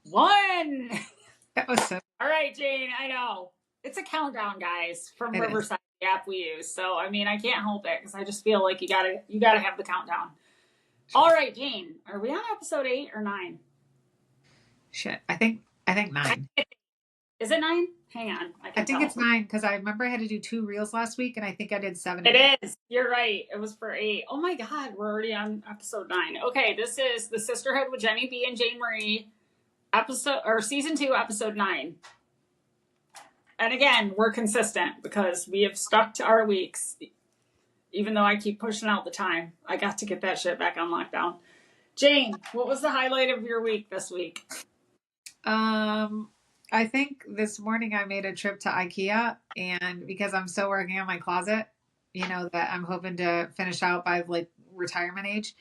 1. That was so. All right, Jayne, I know. It's a countdown, guys, from It is. Riverside, the app we use. So, I mean, I can't help it because I just feel like you gotta have the countdown. All right, Jayne, are we on episode 8 or 9? Shit. I think 9. Is it 9? Hang on. I think it's 9 because I remember I had to do 2 reels last week and I think I did 7. It is. You're right. It was for 8. Oh my God, we're already on episode 9. Okay, this is the Sisterhood with JennyB and Jayne season 2, episode 9. And again, we're consistent because we have stuck to our weeks. Even though I keep pushing out the time, I got to get that shit back on lockdown. Jayne, what was the highlight of your week this week? I think this morning I made a trip to IKEA, and because I'm still working on my closet, that I'm hoping to finish out by like retirement age.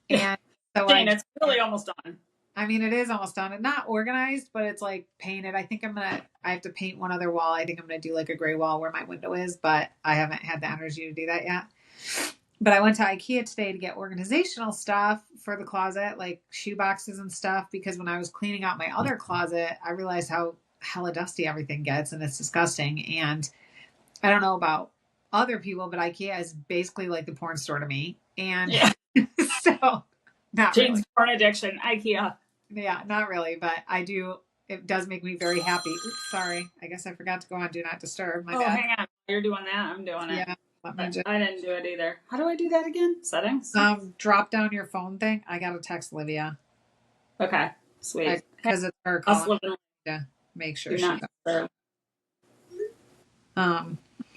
And so Jayne, it's really almost done. I mean, it is almost done. It's not organized, but it's like painted. I think I have to paint one other wall. I think I'm going to do like a gray wall where my window is, but I haven't had the energy to do that yet. But I went to IKEA today to get organizational stuff for the closet, like shoe boxes and stuff, because when I was cleaning out my other closet, I realized how hella dusty everything gets and it's disgusting. And I don't know about other people, but IKEA is basically like the porn store to me. And yeah. So not Jayne's really. porn addiction, IKEA. Yeah, not really, but it does make me very happy. Oops, sorry. I guess I forgot to go on Do Not Disturb. My bad. Hang on. You're doing that? I'm doing it. Yeah. I didn't do it either. How do I do that again? Settings? Drop down your phone thing. I got to text Lydia. Okay. Sweet. Because it's her calling to make sure she does.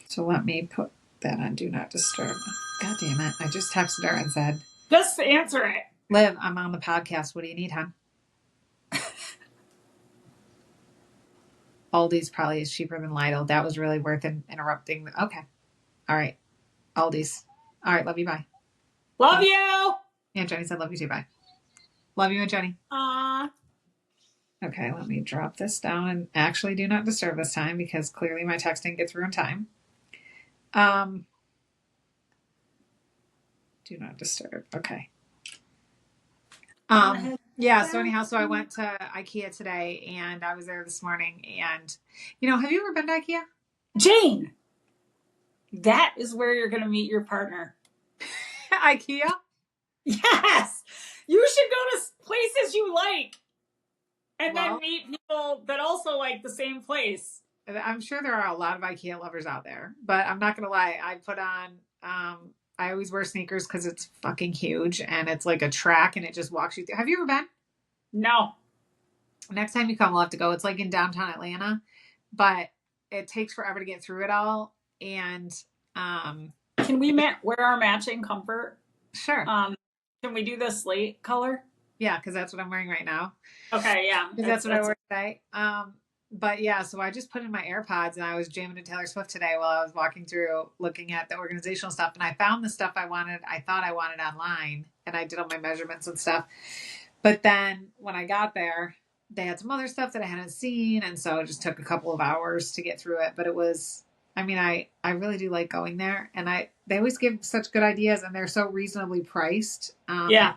So let me put that on Do Not Disturb. God damn it. I just texted her and said, just answer it. Liv, I'm on the podcast. What do you need, hon? Aldi's probably is cheaper than Lidl. That was really worth interrupting. Okay. All right. Aldi's. All right. Love you. Bye. Love you. Yeah, Jenny said love you too. Bye. Love you and Jenny. Okay, let me drop this down and actually Do Not Disturb this time because clearly my texting gets through in time. Do Not Disturb. Okay. Yeah, so anyhow, so I went to IKEA today and I was there this morning and, have you ever been to IKEA? Jayne, that is where you're going to meet your partner. IKEA? Yes! You should go to places you like and then meet people that also like the same place. I'm sure there are a lot of IKEA lovers out there, but I'm not going to lie. I put on, I always wear sneakers because it's fucking huge and it's like a track and it just walks you through. Have you ever been? No. Next time you come, we'll have to go. It's like in downtown Atlanta, but it takes forever to get through it all. And can we wear our matching comfort? Sure. Can we do the slate color? Yeah, because that's what I'm wearing right now. Okay, yeah. That's what I wore today. But yeah, so I just put in my AirPods and I was jamming to Taylor Swift today while I was walking through looking at the organizational stuff. And I found the stuff I thought I wanted online and I did all my measurements and stuff. But then when I got there, they had some other stuff that I hadn't seen. And so it just took a couple of hours to get through it. But it was, I really do like going there. And they always give such good ideas and they're so reasonably priced. Yeah.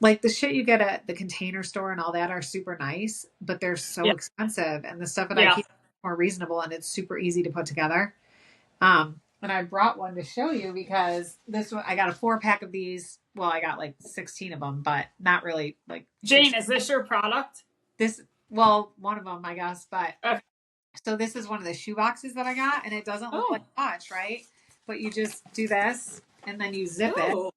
Like the shit you get at the Container Store and all that are super nice, but they're so expensive. And the stuff at IKEA is more reasonable and it's super easy to put together. And I brought one to show you because this one, I got a 4-pack of these. Well, I got like 16 of them, but not really like. Jayne, is this your product? One of them, I guess. But so this is one of the shoe boxes that I got and it doesn't look like much, right? But you just do this and then you zip it.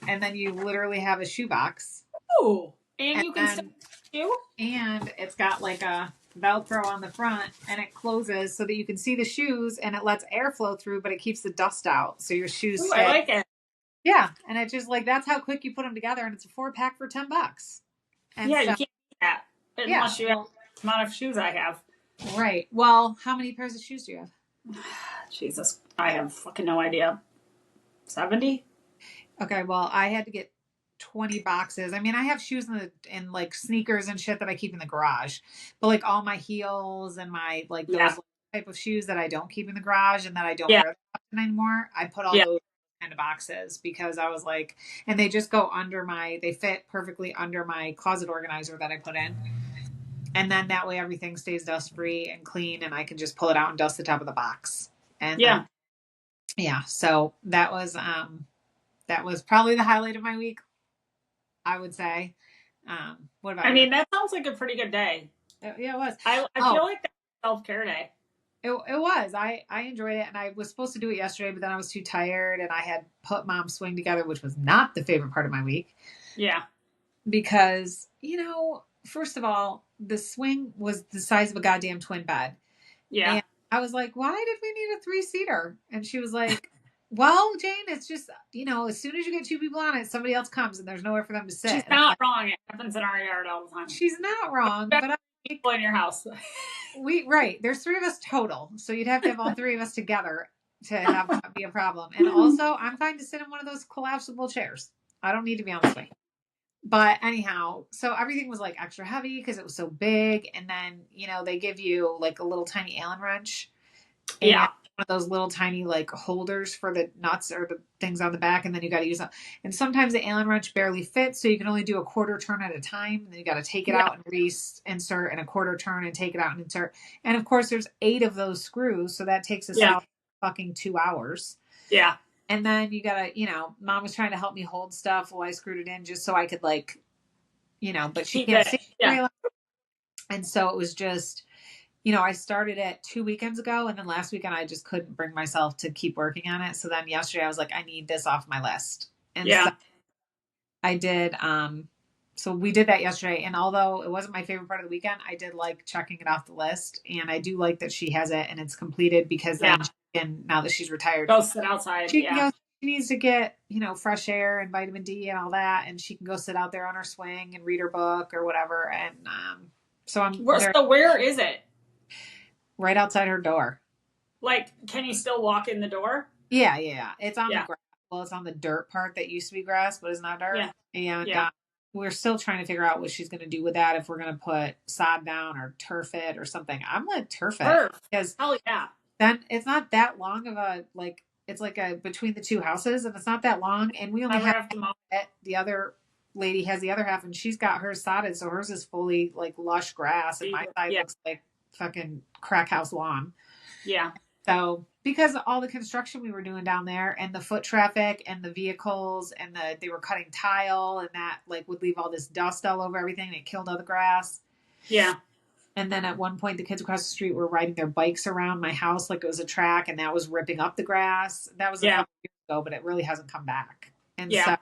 And then you literally have a shoebox. Oh, and you can still shoe? And it's got like a Velcro on the front and it closes so that you can see the shoes and it lets air flow through, but it kekeeps the dust out. So your shoes stay. I like it. Yeah. And it just like, that's how quick you put them together. And it's a 4-pack for $10. And you can't do that unless you have the amount of shoes I have. Right. Well, how many pairs of shoes do you have? Jesus. I have fucking no idea. 70? Okay, well, I had to get 20 boxes. I have shoes in like sneakers and shit that I keep in the garage, but like all my heels and my like those type of shoes that I don't keep in the garage and that I don't wear anymore, I put all those kind of boxes because I was like, and they just go under they fit perfectly under my closet organizer that I put in. And then that way everything stays dust free and clean and I can just pull it out and dust the top of the box. And yeah. So that was probably the highlight of my week, I would say. What about I you? mean, that sounds like a pretty good day. Yeah, it was. I feel like that's a self-care day. It was. I enjoyed it, and I was supposed to do it yesterday, but then I was too tired, and I had put Mom's swing together, which was not the favorite part of my week. Yeah. Because, first of all, the swing was the size of a goddamn twin bed. Yeah. And I was like, why did we need a 3-seater? And she was like, well, Jane, it's just, as soon as you get 2 people on it, somebody else comes and there's nowhere for them to sit. She's not wrong. It happens in our yard all the time. She's not wrong, but people in your house. There's 3 of us total. So you'd have to have all 3 of us together to have that be a problem. And also, I'm fine to sit in one of those collapsible chairs. I don't need to be on the swing. But anyhow, so everything was like extra heavy because it was so big. And then, they give you like a little tiny Allen wrench. And one of those little tiny like holders for the nuts or the things on the back. And then you got to use them. And sometimes the Allen wrench barely fits. So you can only do a quarter turn at a time. And then you got to take it out and insert and a quarter turn and take it out and insert. And of course there's 8 of those screws. So that takes us out fucking 2 hours. Yeah. And then you gotta, Mom was trying to help me hold stuff while I screwed it in just so I could but she can't see. Yeah. And so it was just, I started it 2 weekends ago and then last weekend I just couldn't bring myself to keep working on it. So then yesterday I was like, I need this off my list. And so I did, so we did that yesterday. And although it wasn't my favorite part of the weekend, I did like checking it off the list. And I do like that she has it and it's completed because then now that she's retired, go sit outside. She needs to get, fresh air and vitamin D and all that. And she can go sit out there on her swing and read her book or whatever. And so where is it? Right outside her door. Like, can you still walk in the door? Yeah. It's on the grass. Well, it's on the dirt part that used to be grass, but it's not dirt. Yeah. And we're still trying to figure out what she's going to do with that. If we're going to put sod down or turf it or something. I'm going to turf it. Because then it's not that long of a, it's like a between the 2 houses and it's not that long. And we only have to mow it. The other lady has the other half and she's got hers sodded. So hers is fully like lush grass and my side looks like fucking crack house lawn. Yeah. So because of all the construction we were doing down there and the foot traffic and the vehicles and they were cutting tile and that would leave all this dust all over everything and it killed all the grass. Yeah. And then at one point, the kids across the street were riding their bikes around my house like it was a track, and that was ripping up the grass. That was a couple years ago, but it really hasn't come back. And so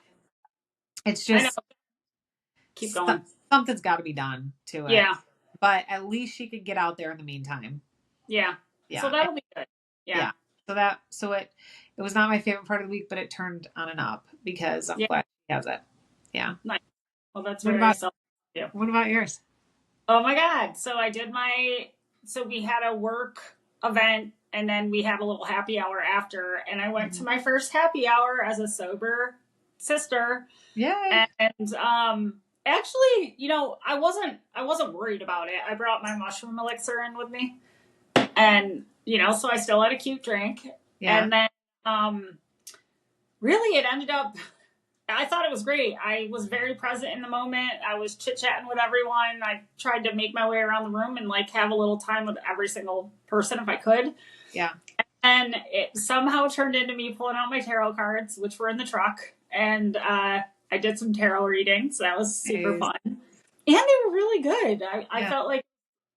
it's just keep going. Something's got to be done to it. Yeah. But at least she could get out there in the meantime. Yeah. So that'll be good. Yeah. So it was not my favorite part of the week, but it turned on and up because I'm glad she has it. Yeah. Nice. Well, that's what about yours? Oh my God. So we had a work event and then we had a little happy hour after and I went to my first happy hour as a sober sister. Yeah. And, actually, I wasn't worried about it. I brought my mushroom elixir in with me and, so I still had a cute drink. Yeah. And then, really it ended up, I thought it was great. I was very present in the moment. I was chit-chatting with everyone. I tried to make my way around the room and have a little time with every single person if I could. Yeah. And it somehow turned into me pulling out my tarot cards, which were in the truck. And I did some tarot readings. So that was super fun. And they were really good. I felt like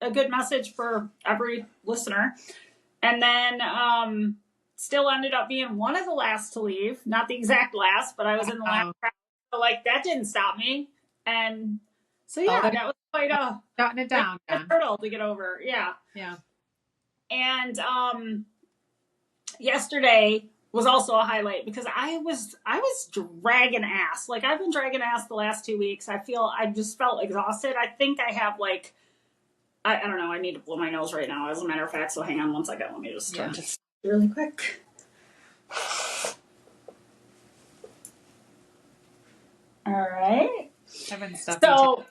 a good message for every listener. And then still ended up being one of the last to leave. Not the exact last, but I was in the last crowd. So that didn't stop me. And so that was quite shutting it down. A hurdle to get over. Yeah. Yeah. And yesterday was also a highlight because I was dragging ass. I've been dragging ass the last 2 weeks. I just felt exhausted. I think I have I don't know. I need to blow my nose right now, as a matter of fact. So hang on one second. Let me just start this really quick. All right. I've been stuffy too.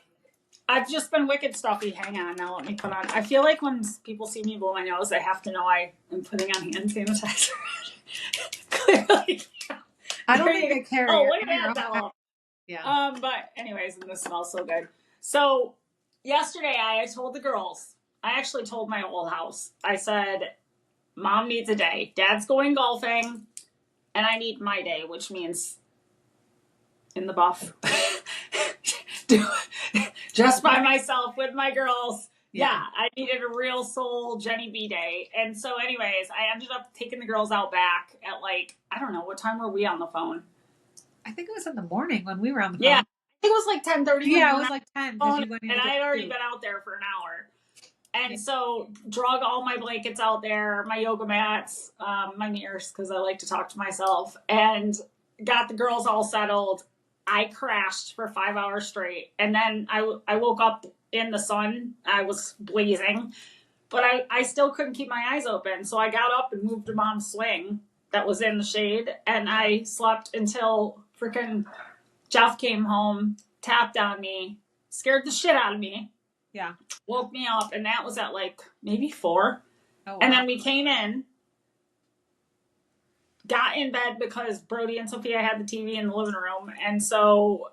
I've just been wicked stuffy. Hang on. Now let me put on. I feel like when people see me blow my nose, they have to know I am putting on hand sanitizer. Clearly. I don't think they carry Oh, it. look at that devil. Yeah. But anyways, and this smells so good. So yesterday I told the girls, I actually told my whole house, I said, Mom needs a day. Dad's going golfing, and I need my day, which means in the buff. Just by myself with my girls. Yeah, I needed a real soul JennyB day. And so anyways, I ended up taking the girls out back at like, I don't know, what time were we on the phone? I think it was in the morning when we were on the phone. Yeah, I think it was like 10:30. Yeah, it was like 10. And I had already been out there for an hour. And so drug all my blankets out there, my yoga mats, my mirrors, because I like to talk to myself, and got the girls all settled. I crashed for 5 hours straight. And then I woke up in the sun. I was blazing. But I still couldn't keep my eyes open. So I got up and moved to Mom's swing that was in the shade. And I slept until freaking Jeff came home, tapped on me, scared the shit out of me. Yeah. Woke me up, and that was at like maybe 4. Oh, wow. And then we came in, got in bed because Brody and Sophia had the TV in the living room. And so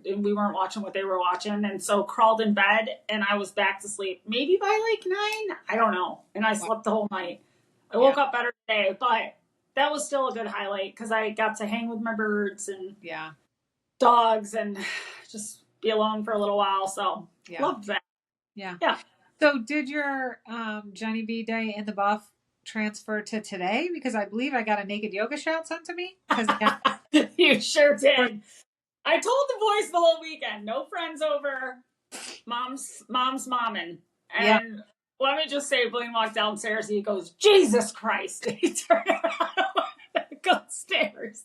we weren't watching what they were watching. And so crawled in bed, and I was back to sleep maybe by like 9. I don't know. And I slept the whole night. I woke up better today, but that was still a good highlight because I got to hang with my birds and dogs and just be alone for a little while. So loved that. Yeah. Yeah. So did your JennyB day in the buff transfer to today? Because I believe I got a naked yoga shot sent to me. You sure did. I told the boys the whole weekend, no friends over, mom's momming. And let me just say, Blaine walked downstairs, he goes, Jesus Christ. He turned around and go upstairs.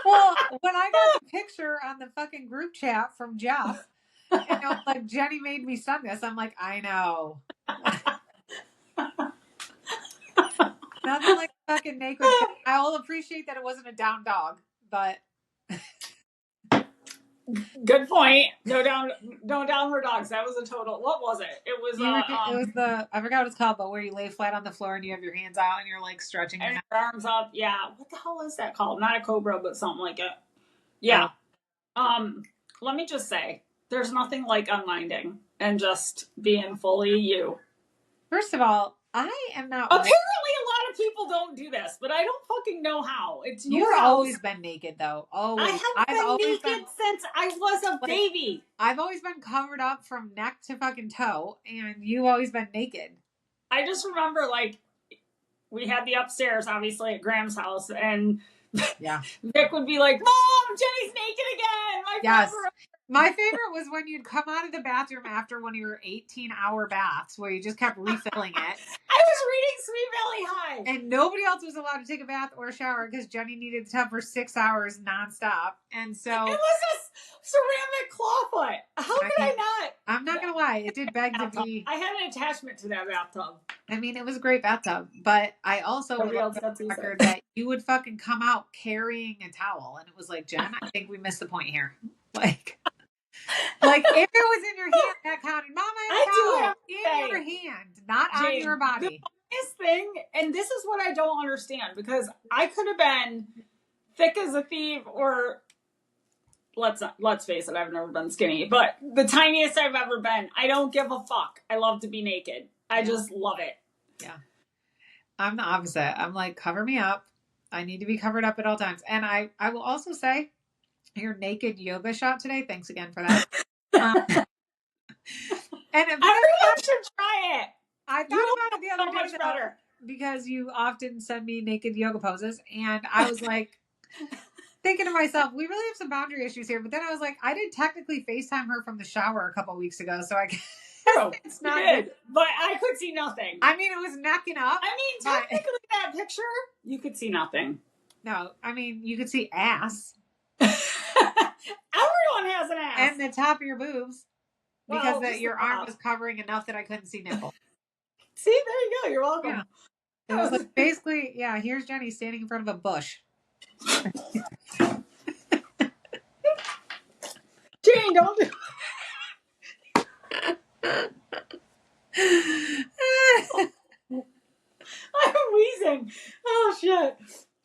Well, when I got the picture on the fucking group chat from Jeff, and I was like, Jenny made me send this. I'm like, I know. Nothing like fucking naked. I'll appreciate that it wasn't a down dog, but good point. No downward dogs. That was a total. What was it? It was it was the, I forgot what it's called, but where you lay flat on the floor and you have your hands out and you're like stretching and your arms up. Yeah. What the hell is that called? Not a cobra, but something like it. Yeah. Let me just say, there's nothing like unwinding and just being fully you. First of all, I am not. Apparently, a lot of people don't do this, but I don't fucking know how. It's You've always been naked, though. Always. I've been naked since I was a baby. I've always been covered up from neck to fucking toe, and you've always been naked. I just remember, like, we had the upstairs, obviously, at Graham's house, and Vic would be like, Mom, Jenny's naked again. My favorite was when you'd come out of the bathroom after one of your 18-hour baths where you just kept refilling it. I was reading Sweet Valley High. And nobody else was allowed to take a bath or a shower because Jenny needed the tub for 6 hours nonstop. And so it was a ceramic clawfoot. How could I not? I'm not going to lie. It did beg to be. I had an attachment to that bathtub. I mean, it was a great bathtub. But I also would love the record that you would fucking come out carrying a towel. And it was like, Jen, I think we missed the point here. Like if it was in your hand, that counted. Mom, I have in your hand, not Jane, on your body. The funniest thing, and this is what I don't understand, because I could have been thick as a thief, or let's face it, I've never been skinny, but the tiniest I've ever been. I don't give a fuck. I love to be naked. I just love it. Yeah. I'm the opposite. I'm like, cover me up. I need to be covered up at all times. And I will also say, your naked yoga shot today. Thanks again for that. And everyone should try it. I thought about it the other day better because you often send me naked yoga poses, and I was like thinking to myself, we really have some boundary issues here. But then I was like, I did technically FaceTime her from the shower a couple weeks ago, so I guess it's not good. But I could see nothing. I mean, it was necking up. I mean, technically, that picture you could see nothing. No, I mean, you could see ass. Everyone has an ass. And the top of your boobs. Because your arm was covering enough that I couldn't see nipple. See, there you go. You're welcome. Yeah. It was like basically, here's Jenny standing in front of a bush. Jane, don't do I'm wheezing. Oh, shit.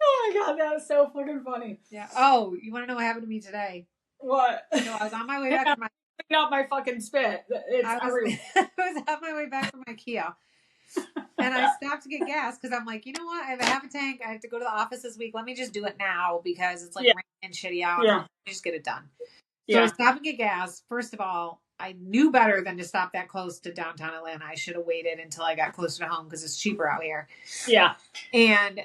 Oh, my God. That is so fucking funny. Yeah. Oh, you want to know what happened to me today? What? So I was on my way back from my. Not my fucking spit. It's everywhere. I was on my way back from IKEA, and I stopped to get gas because I'm like, you know what? I have a half a tank. I have to go to the office this week. Let me just do it now because it's like raining and shitty out. Yeah. Let me just get it done. So Yeah. I stopped and get gas. First of all, I knew better than to stop that close to downtown Atlanta. I should have waited until I got closer to home because it's cheaper out here. Yeah. And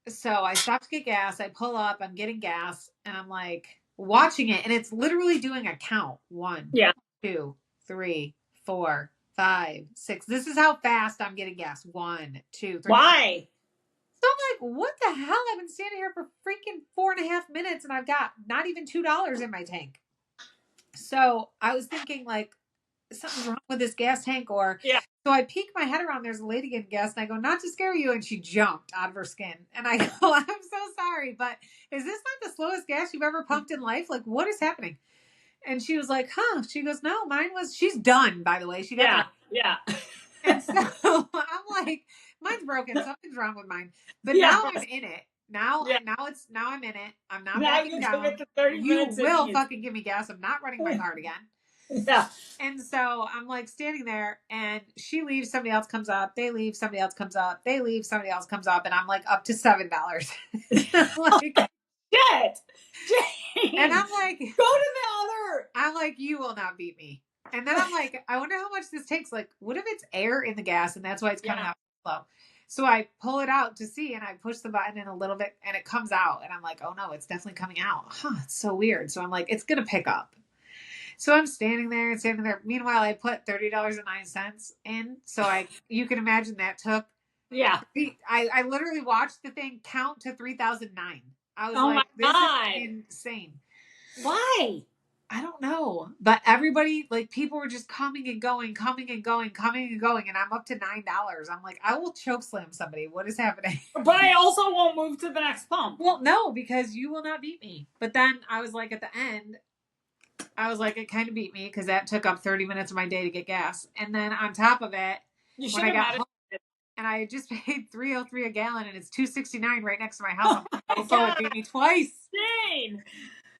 so I stopped to get gas. I pull up, I'm getting gas, and I'm like watching it, and it's literally doing a count. 1, Yeah. 2, 3, 4, 5, 6. This is how fast I'm getting gas. 1, 2, 3. Why? So I'm like, what the hell? I've been standing here for freaking 4.5 minutes, and I've got not even $2 in my tank. So I was thinking, like, something's wrong with this gas tank, or Yeah. So I peek my head around. There's a lady getting gas, and I go, not to scare you, and she jumped out of her skin. And I go, I'm so sorry, but is this not the slowest gas you've ever pumped in life? Like, what is happening? And she was like, huh? She goes, no, mine was. She's done, by the way. She got yeah. And so I'm like, mine's broken. Something's wrong with mine. But now I'm in it. Now I'm in it. I'm not backing down. You will fucking give me gas. I'm not running my card again. Yeah. And so I'm like standing there, and she leaves, somebody else comes up, they leave, somebody else comes up, they leave, somebody else comes up, and I'm like up to $7. Like, shit. Jane. And I'm like, go to the other. I'm like, you will not beat me. And then I'm like, I wonder how much this takes. Like, what if it's air in the gas and that's why it's coming out slow? So I pull it out to see, and I push the button in a little bit, and it comes out, and I'm like, oh no, it's definitely coming out. It's so weird. So I'm like, it's gonna pick up. So I'm standing there. Meanwhile, I put $30.09 in. So you can imagine that took. Yeah. I literally watched the thing count to 3,009. I was like, this is insane. Why? I don't know. But everybody, like, people were just coming and going. And I'm up to $9. I'm like, I will choke slam somebody. What is happening? But I also won't move to the next pump. Well, no, because you will not beat me. But then I was like, at the end, I was like, it kind of beat me because that took up 30 minutes of my day to get gas. And then on top of it, when I got home, and I had just paid $3.03 a gallon, and it's $2.69 right next to my house. So it beat me twice. Dang.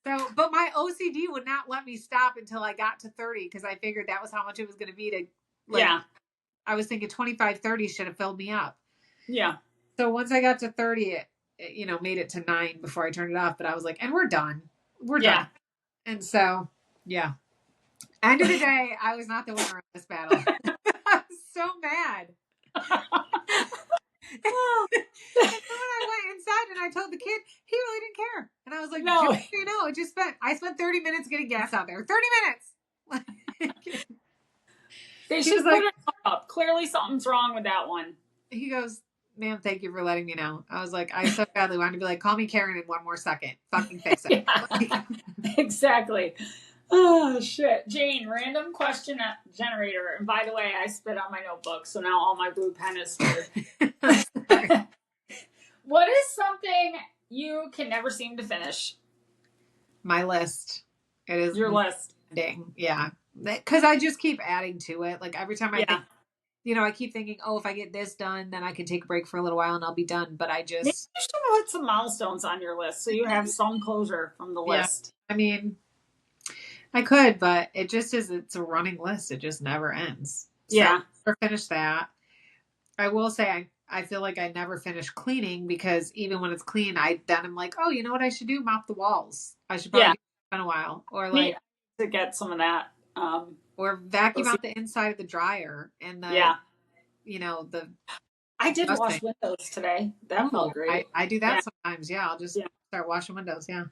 So, but my OCD would not let me stop until I got to 30 because I figured that was how much it was going to be to. Like, yeah. I was thinking 25, 30 should have filled me up. Yeah. So once I got to 30, it made it to 9 before I turned it off. But I was like, and we're done. We're done. And so. Yeah. End of the day, I was not the winner of this battle. I was so mad. And then when I went inside and I told the kid, he really didn't care. And I was like, no, I spent 30 minutes getting gas out there. 30 minutes. They should put it up. Clearly something's wrong with that one. He goes, ma'am, thank you for letting me know. I was like, I so badly wanted to be like, call me Karen in 1 more second. Fucking fix it. Yeah. Exactly. Oh, shit. Jane, random question generator. And by the way, I spit on my notebook, so now all my blue pen is smeared. What is something you can never seem to finish? My list. It is your list. Yeah. Because I just keep adding to it. Like every time I think, I keep thinking, oh, if I get this done, then I can take a break for a little while and I'll be done. But I just. Maybe you should put some milestones on your list so you have some closure from the list. I mean, I could, but it just is, it's a running list. It just never ends. So I never finish that. I will say I feel like I never finish cleaning because even when it's clean, I'm like, oh, you know what I should do? Mop the walls. I should probably do that in a while. Or like to get some of that. Or vacuum out the inside of the dryer and the I did wash windows today. That felt great. I do that sometimes. Yeah. I'll just start washing windows. Yeah.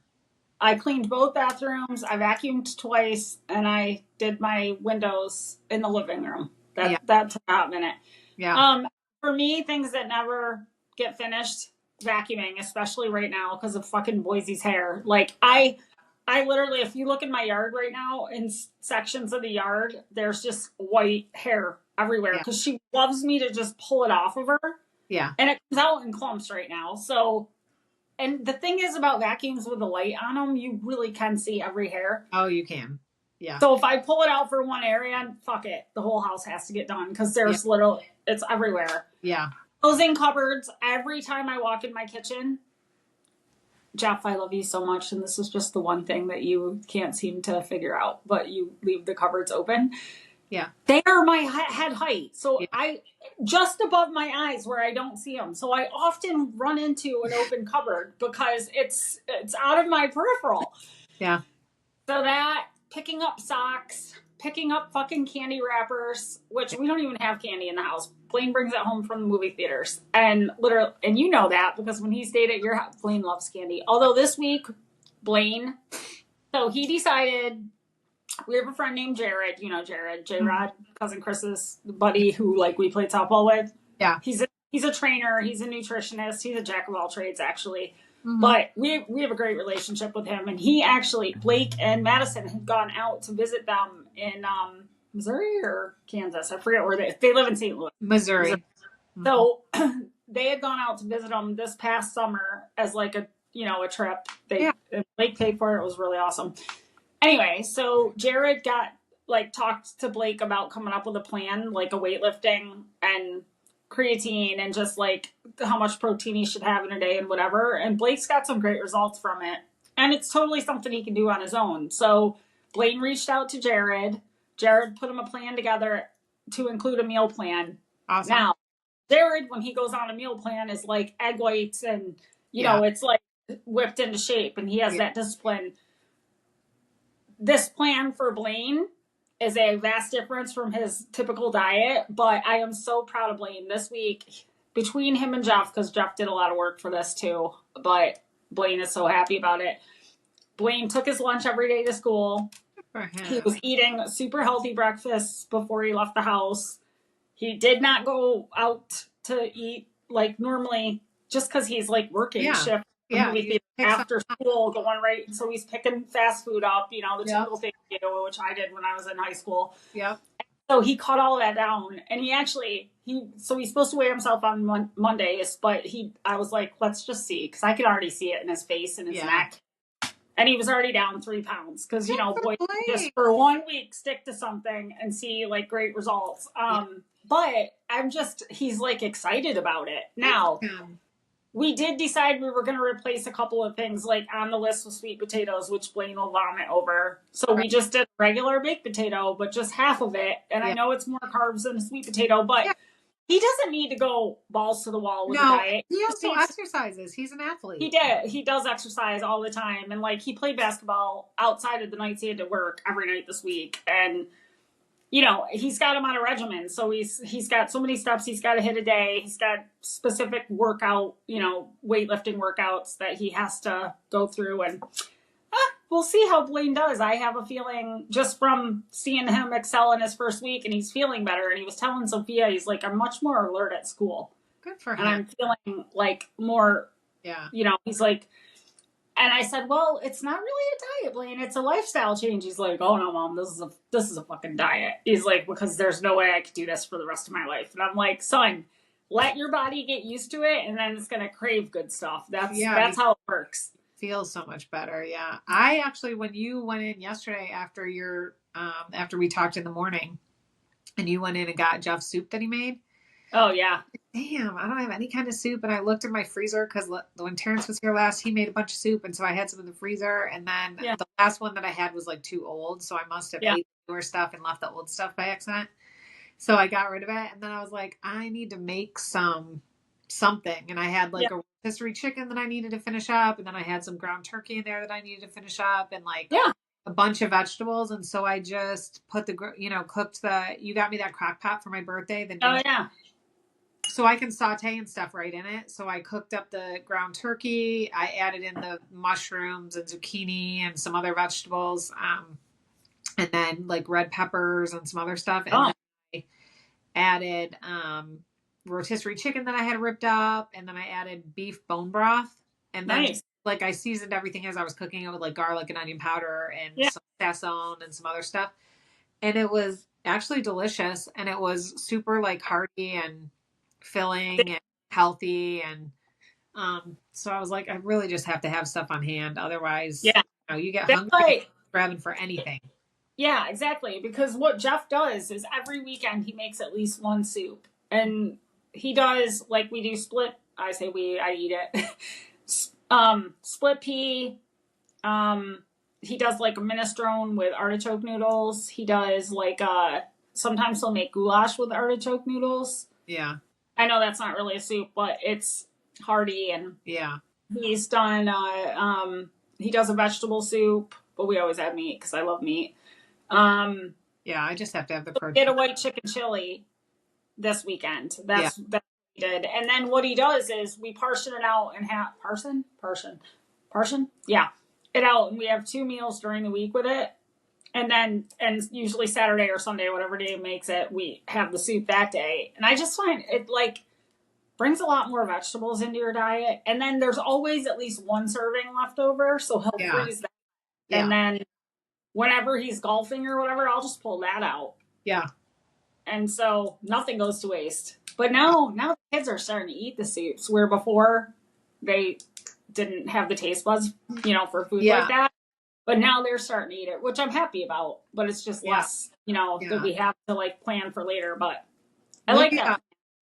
I cleaned both bathrooms. I vacuumed twice, and I did my windows in the living room. That took a minute. Yeah. For me, things that never get finished, vacuuming, especially right now because of fucking Boise's hair. Like I literally, if you look in my yard right now, in sections of the yard, there's just white hair everywhere because she loves me to just pull it off of her. Yeah. And it comes out in clumps right now. So. And the thing is about vacuums with the light on them, you really can see every hair. Oh, you can. Yeah. So if I pull it out for one area, fuck it. The whole house has to get done because there's it's everywhere. Yeah. Closing cupboards. Every time I walk in my kitchen, Jeff, I love you so much, and this is just the one thing that you can't seem to figure out, but you leave the cupboards open. Yeah. They are my head height. So Yeah. I, just above my eyes where I don't see them. So I often run into an open cupboard because it's out of my peripheral. Yeah. So that, picking up socks, picking up fucking candy wrappers, which we don't even have candy in the house. Blaine brings it home from the movie theaters. And literally, and you know that because when he stayed at your house, Blaine loves candy. Although this week, Blaine, so he decided, we have a friend named Jared, you know Jared, J-Rod, cousin Chris's buddy who like we played softball with. Yeah. He's a trainer, he's a nutritionist, he's a jack of all trades actually. Mm-hmm. But we have a great relationship with him, and he actually, Blake and Madison had gone out to visit them in Missouri or Kansas. I forget where they live in St. Louis. Missouri. Mm-hmm. So they had gone out to visit them this past summer as like a trip. Blake paid for it. It was really awesome. Anyway, so Jared talked to Blake about coming up with a plan, like a weightlifting and creatine and just like how much protein he should have in a day and whatever. And Blake's got some great results from it. And it's totally something he can do on his own. So Blaine reached out to Jared. Jared put him a plan together to include a meal plan. Awesome. Now, Jared, when he goes on a meal plan, is like egg whites and, you know, it's like whipped into shape, and he has that discipline. This plan for Blaine is a vast difference from his typical diet, but I am so proud of Blaine this week between him and Jeff, because Jeff did a lot of work for this too, but Blaine is so happy about it. Blaine took his lunch every day to school. He was eating super healthy breakfasts before he left the house. He did not go out to eat like normally just because he's like working shift. Yeah, after school, going right. So he's picking fast food up, you know, the typical thing, you know, which I did when I was in high school. Yeah. So he cut all that down, and he's supposed to weigh himself on Mondays, but I was like, let's just see, because I could already see it in his face and his neck. And he was already down 3 pounds because, you know, boy, just for 1 week stick to something and see like great results. But he's like excited about it. Now, we did decide we were going to replace a couple of things like on the list with sweet potatoes, which Blaine will vomit over. So we just did regular baked potato, but just half of it. And I know it's more carbs than a sweet potato, but he doesn't need to go balls to the wall with the diet. He also exercises. He's an athlete. He does exercise all the time. And like he played basketball outside of the nights he had to work every night this week. And you know, he's got him on a regimen. So he's got so many steps he's got to hit a day. He's got specific workout, you know, weightlifting workouts that he has to go through. And we'll see how Blaine does. I have a feeling just from seeing him excel in his first week, and he's feeling better. And he was telling Sophia, he's like, I'm much more alert at school. Good for him. And I'm feeling like more, you know, he's like, and I said, well, it's not really a diet, Blaine. It's a lifestyle change. He's like, oh no, Mom, this is a fucking diet. He's like, because there's no way I could do this for the rest of my life. And I'm like, son, let your body get used to it, and then it's gonna crave good stuff. That's how it works. Feels so much better. Yeah. I actually, when you went in yesterday after after we talked in the morning, and you went in and got Jeff's soup that he made. Oh yeah. Damn, I don't have any kind of soup. And I looked in my freezer because when Terrence was here last, he made a bunch of soup. And so I had some in the freezer. And then the last one that I had was like too old. So I must have ate the newer stuff and left the old stuff by accident. So I got rid of it. And then I was like, I need to make something. And I had like a rotisserie chicken that I needed to finish up. And then I had some ground turkey in there that I needed to finish up. And like a bunch of vegetables. And so I just put you got me that crock pot for my birthday. So I can saute and stuff right in it. So I cooked up the ground turkey. I added in the mushrooms and zucchini and some other vegetables. And then like red peppers and some other stuff. And then I added rotisserie chicken that I had ripped up. And then I added beef bone broth. And then like I seasoned everything as I was cooking it with like garlic and onion powder and some sazon and some other stuff. And it was actually delicious. And it was super like hearty and filling and healthy, and so I was like, I really just have to have stuff on hand, otherwise you get hungry grabbing for anything. Yeah, exactly, because what Jeff does is every weekend he makes at least one soup, and he does like we do split. I say I eat it Split pea. He does like a minestrone with artichoke noodles. He does like sometimes he'll make goulash with artichoke noodles. Yeah. I know that's not really a soup, but it's hearty. And Yeah. he's done he does a vegetable soup, but we always have meat because I love meat. Yeah, I just have to have the We protein. did a white chicken chili this weekend. Yeah. That's what he did. And then what he does is we portion it out and have portion? Yeah. It out, and we have 2 meals during the week with it. And then, and usually Saturday or Sunday, whatever day he makes it, we have the soup that day. And I just find it like brings a lot more vegetables into your diet. And then there's always at least 1 serving left over. So he'll Yeah. freeze that. Yeah. And then whenever he's golfing or whatever, I'll just pull that out. Yeah. And so nothing goes to waste. But now the kids are starting to eat the soups, where before they didn't have the taste buds, for food like that. But now they're starting to eat it, which I'm happy about. But it's just less, that we have to like plan for later. But I like that.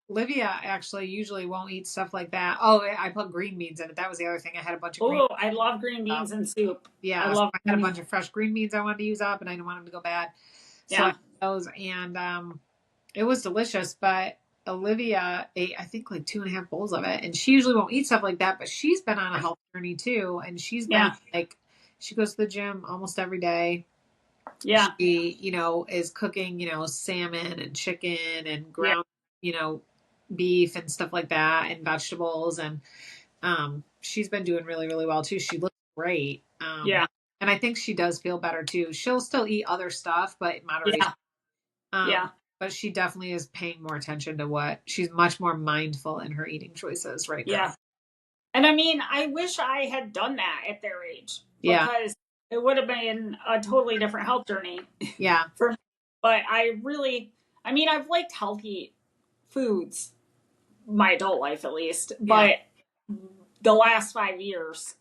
Livia actually usually won't eat stuff like that. Oh, I put green beans in it. That was the other thing. I had a bunch of green beans. I love green beans in soup. Yeah. I had a bunch of fresh green beans I wanted to use up, and I didn't want them to go bad. So I had those, and it was delicious. But Olivia ate, I think, like 2.5 bowls of it. And she usually won't eat stuff like that, but she's been on a health journey too. And she's been like, she goes to the gym almost every day. Yeah. She, is cooking, salmon and chicken and ground, beef and stuff like that, and vegetables. And she's been doing really, really well too. She looks great. And I think she does feel better too. She'll still eat other stuff, but moderation. But she definitely is paying more attention to she's much more mindful in her eating choices right now. Yeah. And I mean, I wish I had done that at their age, because it would have been a totally different health journey. Yeah. For me. But I've liked healthy foods my adult life at least, but the last 5 years,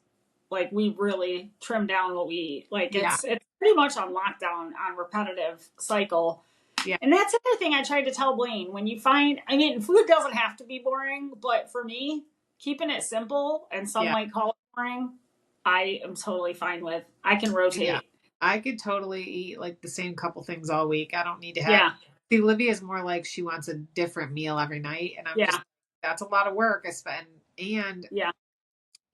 like, we really trimmed down what we eat. Like, it's pretty much on lockdown on repetitive cycle. Yeah. And that's another thing I tried to tell Blaine. When you find, food doesn't have to be boring, but for me, keeping it simple, and some might call it boring, I am totally fine with. I can rotate. Yeah. I could totally eat like the same couple things all week. I don't need to have. See, Livia's more like she wants a different meal every night, and I'm just, that's a lot of work I spend. And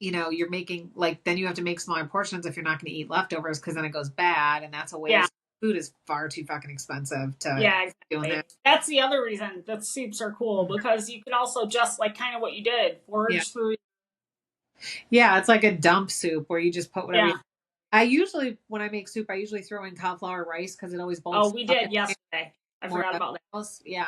you're making, like, then you have to make smaller portions if you're not going to eat leftovers, because then it goes bad, and that's a waste. Yeah. Food is far too fucking expensive to exactly. That. That's the other reason that soups are cool, because you can also just, like, kind of what you did, forage through. Yeah, it's like a dump soup where you just put whatever. I usually, when I make soup, I usually throw in cauliflower rice because it always bulks. Oh, we did yesterday. I forgot about that. Yeah,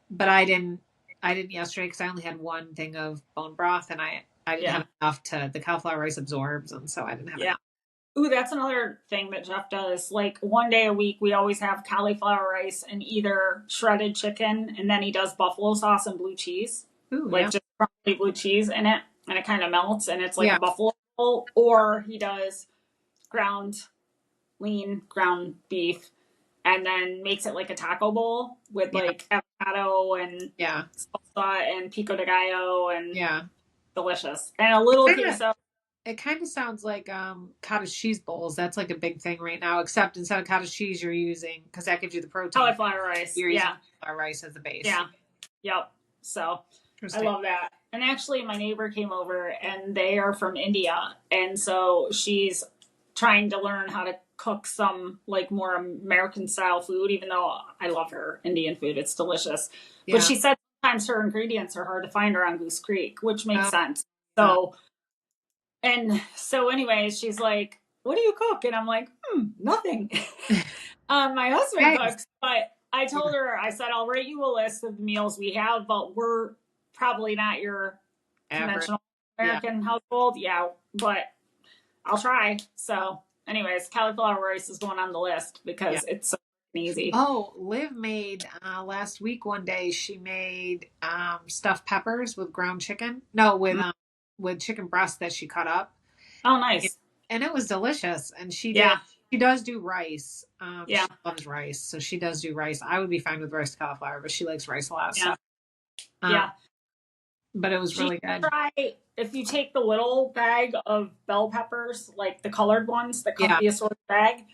but I didn't yesterday because I only had 1 thing of bone broth, and I didn't have enough the cauliflower rice absorbs, and so I didn't have enough. Ooh, that's another thing that Jeff does. Like, 1 day a week, we always have cauliflower rice and either shredded chicken, and then he does buffalo sauce and blue cheese. Ooh, just crumbly blue cheese in it, and it kind of melts, and it's like a buffalo roll. Or he does lean ground beef, and then makes it like a taco bowl with like avocado and salsa and pico de gallo, and delicious. And a little queso. It kind of sounds like cottage cheese bowls. That's like a big thing right now, except instead of cottage cheese, you're using, because that gives you the protein. Cauliflower rice. You're using cauliflower rice as the base. Yeah. Yep. So I love that. And actually, my neighbor came over, and they are from India. And so she's trying to learn how to cook some, like, more American style food, even though I love her Indian food. It's delicious. Yeah. But she said sometimes her ingredients are hard to find around Goose Creek, which makes sense. So, and so anyways, she's like, what do you cook? And I'm like, nothing. My husband cooks, but I told her, I said, I'll write you a list of the meals we have, but we're probably not your conventional American household. Yeah, but I'll try. So anyways, cauliflower rice is going on the list because it's so easy. Oh, Liv made last week one day, she made stuffed peppers with ground chicken. No, with chicken breast that she cut up. Oh, nice. And it was delicious. And she does do rice. She loves rice. So she does do rice. I would be fine with roast cauliflower, but she likes rice a lot. Yeah. So. But it was really good. if you take the little bag of bell peppers, like the colored ones that come Yeah. in the assorted bag,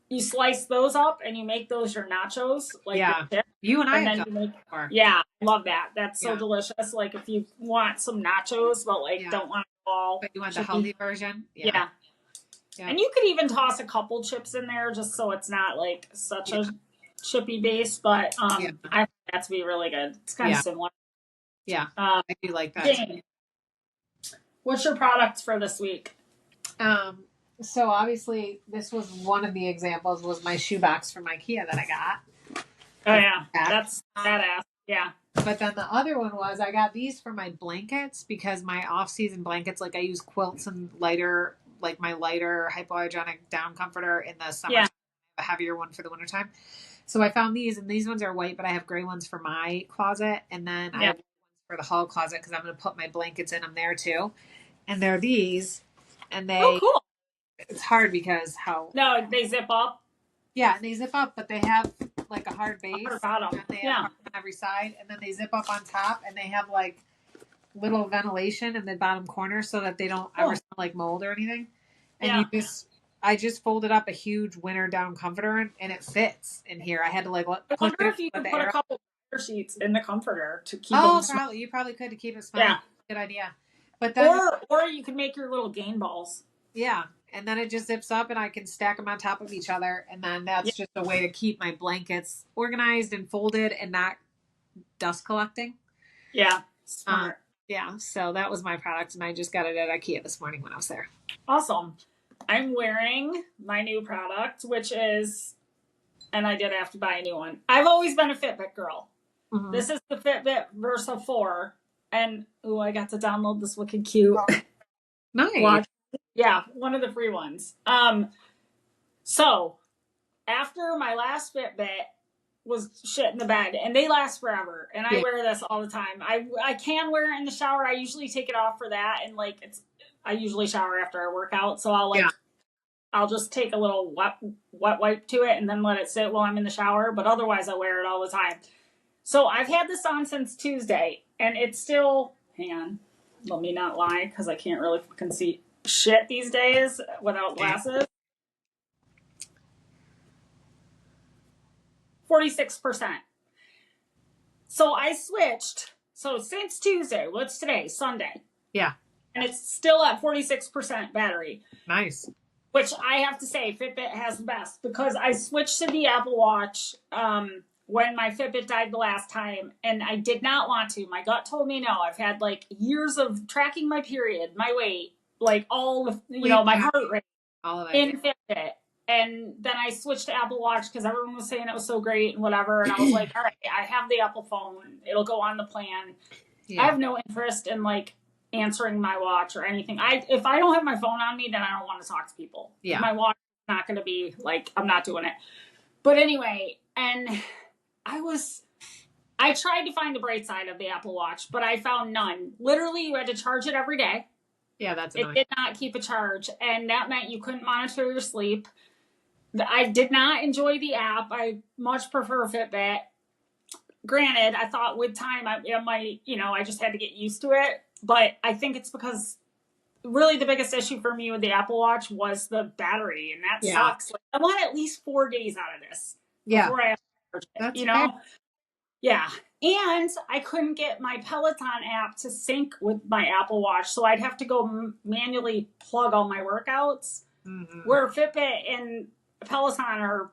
you slice those up and you make those your nachos, like your Yeah. dip. You and I And have then done you make, that before. yeah, I love that. That's so Yeah. delicious. Like if you want some nachos, but like Yeah. don't want it all But you want the chippy. healthy version? Yeah. Yeah. And you could even toss a couple chips in there just so it's not like such a chippy base, but I find that to be really good. It's kind of similar. Yeah. I do like that. Jane, what's your product for this week? So obviously this was one of the examples was my shoebox from IKEA that I got. Oh yeah. That's badass. Yeah. But then the other one was I got these for my blankets because my off-season blankets, like I use quilts and lighter, like my lighter hypoallergenic down comforter in the summer. Yeah. A heavier one for the wintertime. So I found these, and these ones are white, but I have gray ones for my closet, and then I have ones for the hall closet because I'm going to put my blankets in them there too. And they're these, and they. Oh, cool. It's hard because how. No, they zip up. Yeah, and they zip up, but they have like a hard base. Hard bottom. And they have hard on every side, and then they zip up on top, and they have like little ventilation in the bottom corner so that they don't ever smell like mold or anything. And I just folded up a huge winter down comforter and it fits in here. I had to like I wonder if you could put a couple of sheets in the comforter to keep them probably you probably could to keep it smelling. Yeah. Good idea. But then or you could make your little game balls. Yeah. And then it just zips up and I can stack them on top of each other. And then that's just a way to keep my blankets organized and folded and not dust collecting. Yeah. Smart. Yeah. So that was my product. And I just got it at IKEA this morning when I was there. Awesome. I'm wearing my new product, which is, and I did have to buy a new one. I've always been a Fitbit girl. Mm-hmm. This is the Fitbit Versa 4. And, I got to download this wicked cute. Nice. Watch. Yeah, one of the free ones. So, after my last Fitbit was shit in the bed, and they last forever, and I wear this all the time. I can wear it in the shower. I usually take it off for that, and I usually shower after I work out, so I'll just take a little wet wipe to it and then let it sit while I'm in the shower, but otherwise I wear it all the time. So I've had this on since Tuesday, and it's still, hang on, let me not lie, because I can't really fucking see shit these days without glasses. 46%. So I switched. So since Tuesday, what's today? Sunday. Yeah. And it's still at 46% battery. Nice. Which I have to say, Fitbit has the best because I switched to the Apple Watch when my Fitbit died the last time, and I did not want to. My gut told me no. I've had like years of tracking my period, my weight, like all of my heart rate all of in Fitbit. And then I switched to Apple Watch because everyone was saying it was so great and whatever. And I was like, all right, I have the Apple phone. It'll go on the plan. Yeah. I have no interest in like answering my watch or anything. If I don't have my phone on me, then I don't want to talk to people. Yeah. My watch is not going to be like, I'm not doing it. But anyway, and I tried to find the bright side of the Apple Watch, but I found none. Literally, you had to charge it every day. Yeah, that's annoying. It did not keep a charge, and that meant you couldn't monitor your sleep. I did not enjoy the app. I much prefer Fitbit. Granted, I thought with time, I just had to get used to it. But I think it's because really the biggest issue for me with the Apple Watch was the battery, and that sucks. Like, I want at least 4 days out of this before I have to charge it. That's fair. Yeah. And I couldn't get my Peloton app to sync with my Apple Watch, so I'd have to go manually plug all my workouts. Mm-hmm. Where Fitbit and Peloton are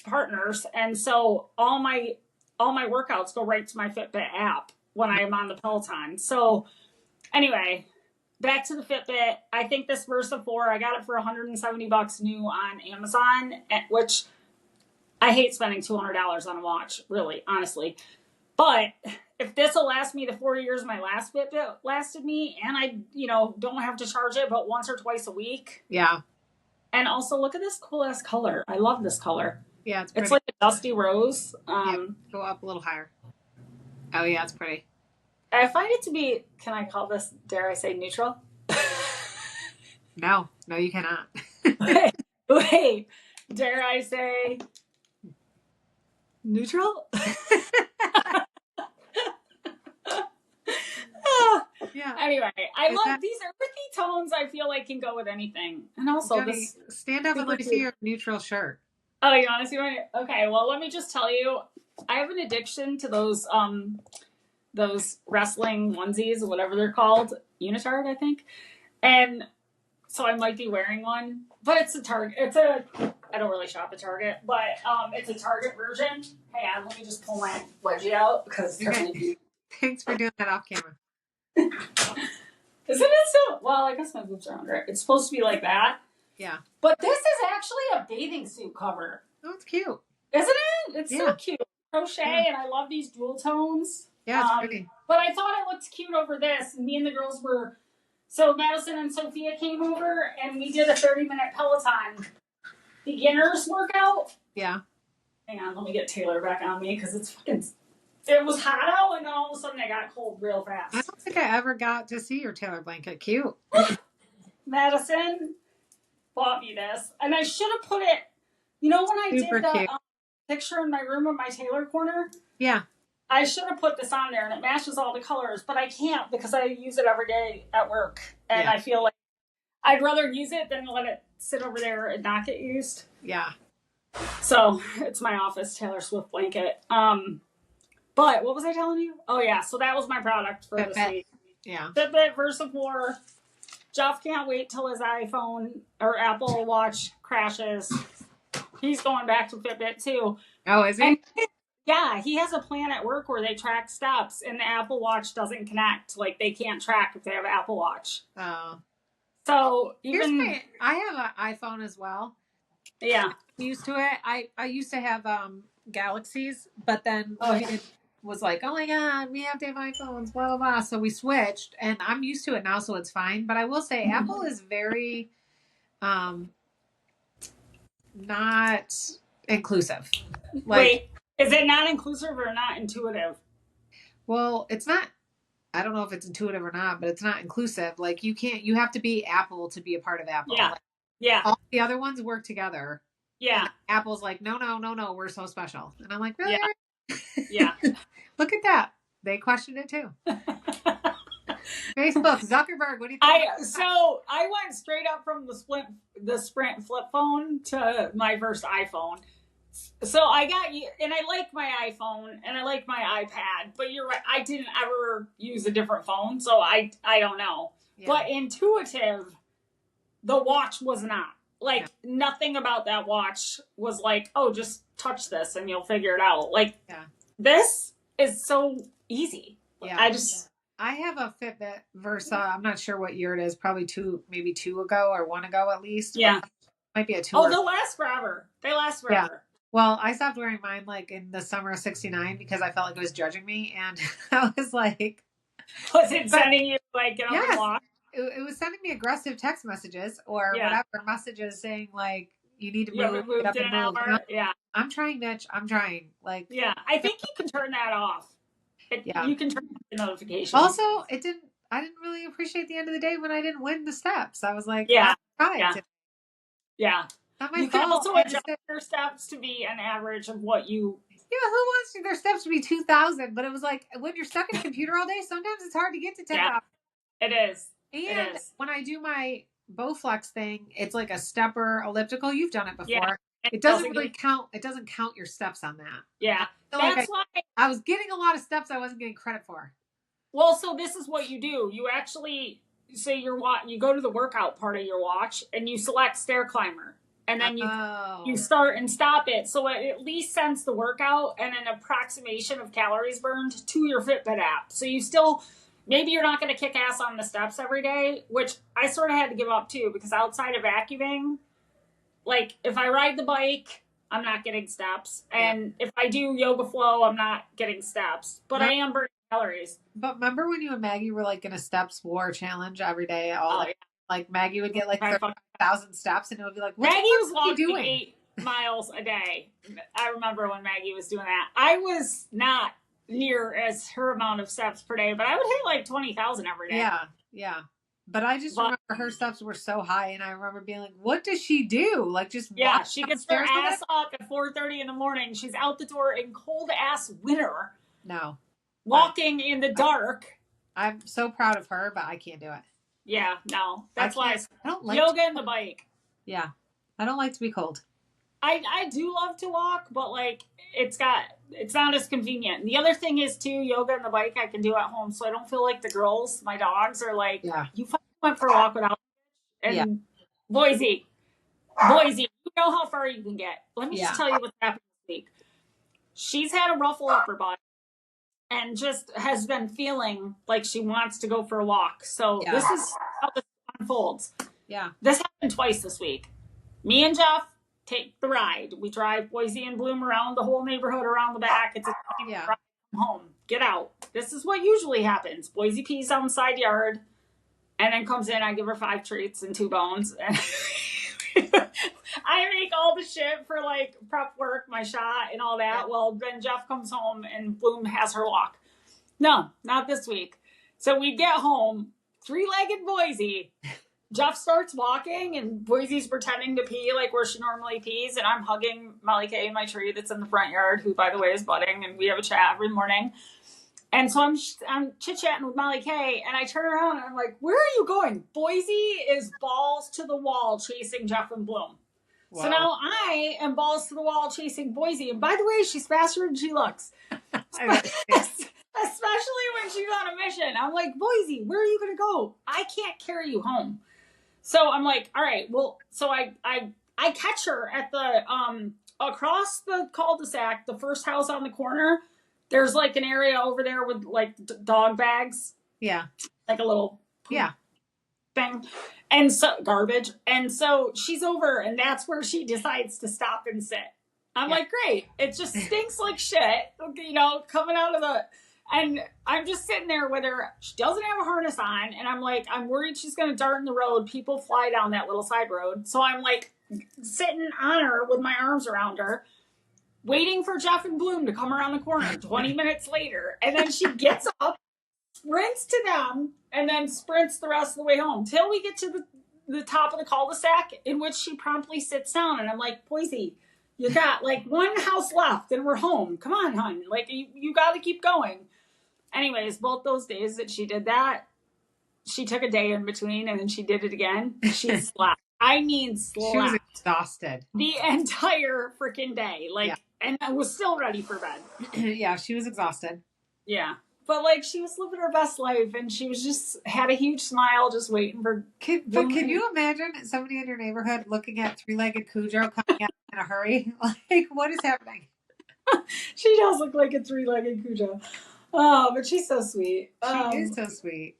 partners, and so all my workouts go right to my Fitbit app when I am on the Peloton. So anyway, back to the Fitbit. I think this Versa 4, I got it for $170 new on Amazon, which I hate spending $200 on a watch, really, honestly. But if this will last me the 4 years my last Fitbit lasted me, and I, don't have to charge it but once or twice a week. Yeah. And also, look at this cool ass color. I love this color. Yeah, it's like a dusty rose. Go up a little higher. Oh yeah, it's pretty. I find it to be. Can I call this? Dare I say neutral? No, you cannot. Wait. Dare I say neutral? Yeah. Anyway, I Is love that these earthy tones. I feel like can go with anything. And also Jenny? this Stand up and super let me see cute. your neutral shirt. Oh, you want to see my? Okay, well, let me just tell you, I have an addiction to those wrestling onesies, whatever they're called, unitard, I think. And so I might be wearing one, but it's a Target. I don't really shop at Target, but it's a Target version. Hang on, let me just pull my wedgie out because it's Okay. really cute. Thanks for doing that off camera. Isn't it so? Well, I guess my boobs are under it. It's supposed to be like that. Yeah. But this is actually a bathing suit cover. Oh, it's cute. Isn't it? It's so Yeah. cute. Crochet, Yeah. and I love these dual tones. Yeah, it's pretty. But I thought it looked cute over this. And me and the girls were... So Madison and Sophia came over, and we did a 30-minute Peloton beginners workout. Yeah. Hang on, let me get Taylor back on me, because it's fucking... It was hot out, and then all of a sudden it got cold real I fast. don't think I ever got to see your Taylor blanket. Cute. Madison bought me this, and I should have put it... You know when I Super did the cute. picture in my room of my Taylor corner? Yeah. I should have put this on there, and it matches all the colors, but I can't because I use it every day at work, and Yeah. I feel like I'd rather use it than let it sit over there and not get used. Yeah. So it's my office Taylor Swift blanket. But what was I telling you? Oh yeah, so that was my product for this week. Yeah. Fitbit Versavore. Jeff can't wait till his iPhone or Apple Watch crashes. He's going back to Fitbit too. Oh, is he? And yeah, he has a plan at work where they track steps, and the Apple Watch doesn't connect. Like, they can't track if they have an Apple Watch. Oh. So even I have an iPhone as well. Yeah. I'm used to it. I used to have Galaxies, but then Lloyd was like, "Oh my god, we have to have iPhones, blah blah blah." So we switched, and I'm used to it now, so it's fine. But I will say, Apple is very not inclusive. Like, wait, is it not inclusive or not intuitive? well, it's not. I don't know if it's intuitive or not, but it's not inclusive. Like, you have to be Apple to be a part of Apple. Yeah. Like, Yeah. all the other ones work together. Yeah. And Apple's like, no, we're so special. And I'm like, really? Yeah. Look at that. They questioned it too. Facebook, Zuckerberg, what do you think? So I went straight up from the Sprint flip phone to my first iPhone. So I got you, and I like my iPhone and I like my iPad, but you're right, I didn't ever use a different phone, so I don't know. Yeah. But intuitive, the watch was not. Like, nothing about that watch was like, oh, just touch this and you'll figure it out. Like, this is so easy. Yeah. I have a Fitbit Versa. I'm not sure what year it is. Probably maybe two ago or one ago at least. Yeah. Might be a two. Oh, they'll last forever. They last forever. Yeah. Well, I stopped wearing mine like in the summer of '69 because I felt like it was judging me, and I was like, was it sending you like get on the block? It was sending me aggressive text messages or whatever messages saying like, you need to move, get up and move. Yeah. I'm trying, Mitch. I'm trying. Like, yeah, I think you can turn that off. You can turn the notifications. Also, I didn't really appreciate the end of the day when I didn't win the steps. I was like, yeah. Not my you fault. can also adjust your steps to be an average of what you. Yeah, who wants their steps to be 2,000? But it was like, when you're stuck in a computer all day, sometimes it's hard to get to 10,000. It is. And when I do my Bowflex thing, it's like a stepper elliptical. You've done it before. Yeah. It doesn't really count. It doesn't count your steps on that. Yeah. That's why I was getting a lot of steps I wasn't getting credit for. Well, so this is what you do. You actually say you go to the workout part of your watch and you select stair climber. And then you start and stop it. So it at least sends the workout and an approximation of calories burned to your Fitbit app. So you still, maybe you're not going to kick ass on the steps every day, which I sort of had to give up too, because outside of vacuuming, like if I ride the bike, I'm not getting steps. And if I do yoga flow, I'm not getting steps. But I am burning calories. But remember when you and Maggie were like in a steps war challenge every day? Like Maggie would get like 30,000 steps, and it would be like, Maggie was walking 8 miles a day. I remember when Maggie was doing that. I was not near as her amount of steps per day, but I would hit like 20,000 every day. Yeah. But I just remember her steps were so high, and I remember being like, "What does she do? Like, just walk she gets her ass up at 4:30 in the morning. She's out the door in cold ass winter. No, walking in the dark." I'm so proud of her, but I can't do it. Yeah, no. That's why I don't like yoga and the bike. Yeah. I don't like to be cold. I do love to walk, but like it's not as convenient. And the other thing is too, yoga and the bike I can do at home, so I don't feel like the girls, my dogs, are like, Yeah. you fucking went for a walk without. And Yeah. Boise, you know how far you can get. Let me just tell you what's happened this week. She's had a ruffle up her butt and just has been feeling like she wants to go for a walk. So this is how this unfolds. Yeah. This happened twice this week. Me and Jeff take the ride. We drive Boise and Bloom around the whole neighborhood around the back. It's a ride home. Get out. This is what usually happens. Boise pees on the side yard and then comes in. I give her 5 treats and 2 bones. And I make all the shit for like prep work, my shot and all that. Well, then Jeff comes home and Bloom has her walk. No, not this week. So we get home, 3-legged Boise. Jeff starts walking and Boise's pretending to pee like where she normally pees. And I'm hugging Molly Kay in my tree that's in the front yard, who, by the way, is budding. And we have a chat every morning. And so I'm chit-chatting with Molly Kay, and I turn around and I'm like, where are you going? Boise is balls to the wall chasing Jeff and Bloom. Wow. So now I am balls to the wall chasing Boise. And by the way, she's faster than she looks. Especially when she's on a mission. I'm like, Boise, where are you going to go? I can't carry you home. So I'm like, all right, well, so I catch her at the, across the cul-de-sac, the first house on the corner. There's like an area over there with like dog bags. Yeah. Like a little thing. And so garbage. And so she's over and that's where she decides to stop and sit. I'm like, great. It just stinks like shit, coming out of the, and I'm just sitting there with her. She doesn't have a harness on. And I'm like, I'm worried she's going to dart in the road. People fly down that little side road. So I'm like sitting on her with my arms around her, waiting for Jeff and Bloom to come around the corner 20 minutes later. And then she gets up, sprints to them, and then sprints the rest of the way home till we get to the top of the cul-de-sac, in which she promptly sits down. And I'm like, Boise, you got like one house left and we're home. Come on, hon. Like, you got to keep going. Anyways, both those days that she did that, she took a day in between and then she did it again. She slept. I mean, slept. She was exhausted. The entire freaking day. Like, and I was still ready for bed. Yeah, she was exhausted. Yeah. But like, she was living her best life and she was just had a huge smile just waiting for. But can you imagine somebody in your neighborhood looking at 3-legged Cujo coming out in a hurry? Like, what is happening? She does look like a 3-legged Cujo. Oh, but she's so sweet. She is so sweet.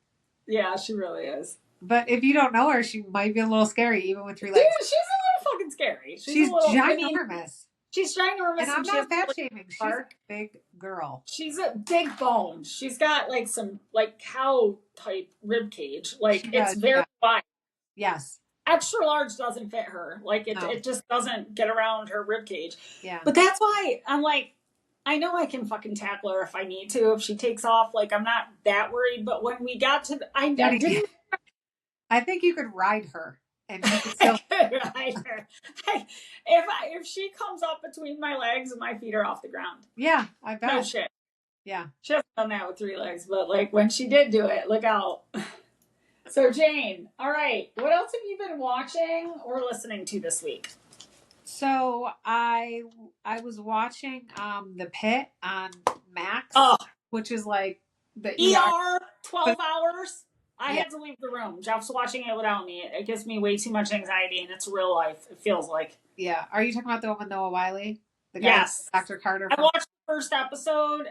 Yeah, she really is. But if you don't know her, she might be a little scary, even with 3 legs. Dude, she's a little fucking scary. She's ginormous. She's ginormous. And I'm not fat shaming. She's a big girl. She's a big bone. She's got like some like cow type rib cage. Like it's very wide. Yes. Extra large doesn't fit her. Like it just doesn't get around her rib cage. Yeah. But that's why I'm like, I know I can fucking tackle her if I need to. If she takes off, like I'm not that worried. But when we got to, I didn't. I think you could ride her, and you could still ride her. If she comes up between my legs and my feet are off the ground. Yeah, I bet. No shit. Yeah, she hasn't done that with 3 legs, but like when she did do it, look out. So Jane, all right, what else have you been watching or listening to this week? So I was watching The Pit on Max, which is like the ER 12 hours. I had to leave the room. Jeff's watching it without me. It gives me way too much anxiety, and it's real life. It feels like. Yeah. Are you talking about the one with Noah Wiley? The guy, yes. Dr. Carter. I watched the first episode.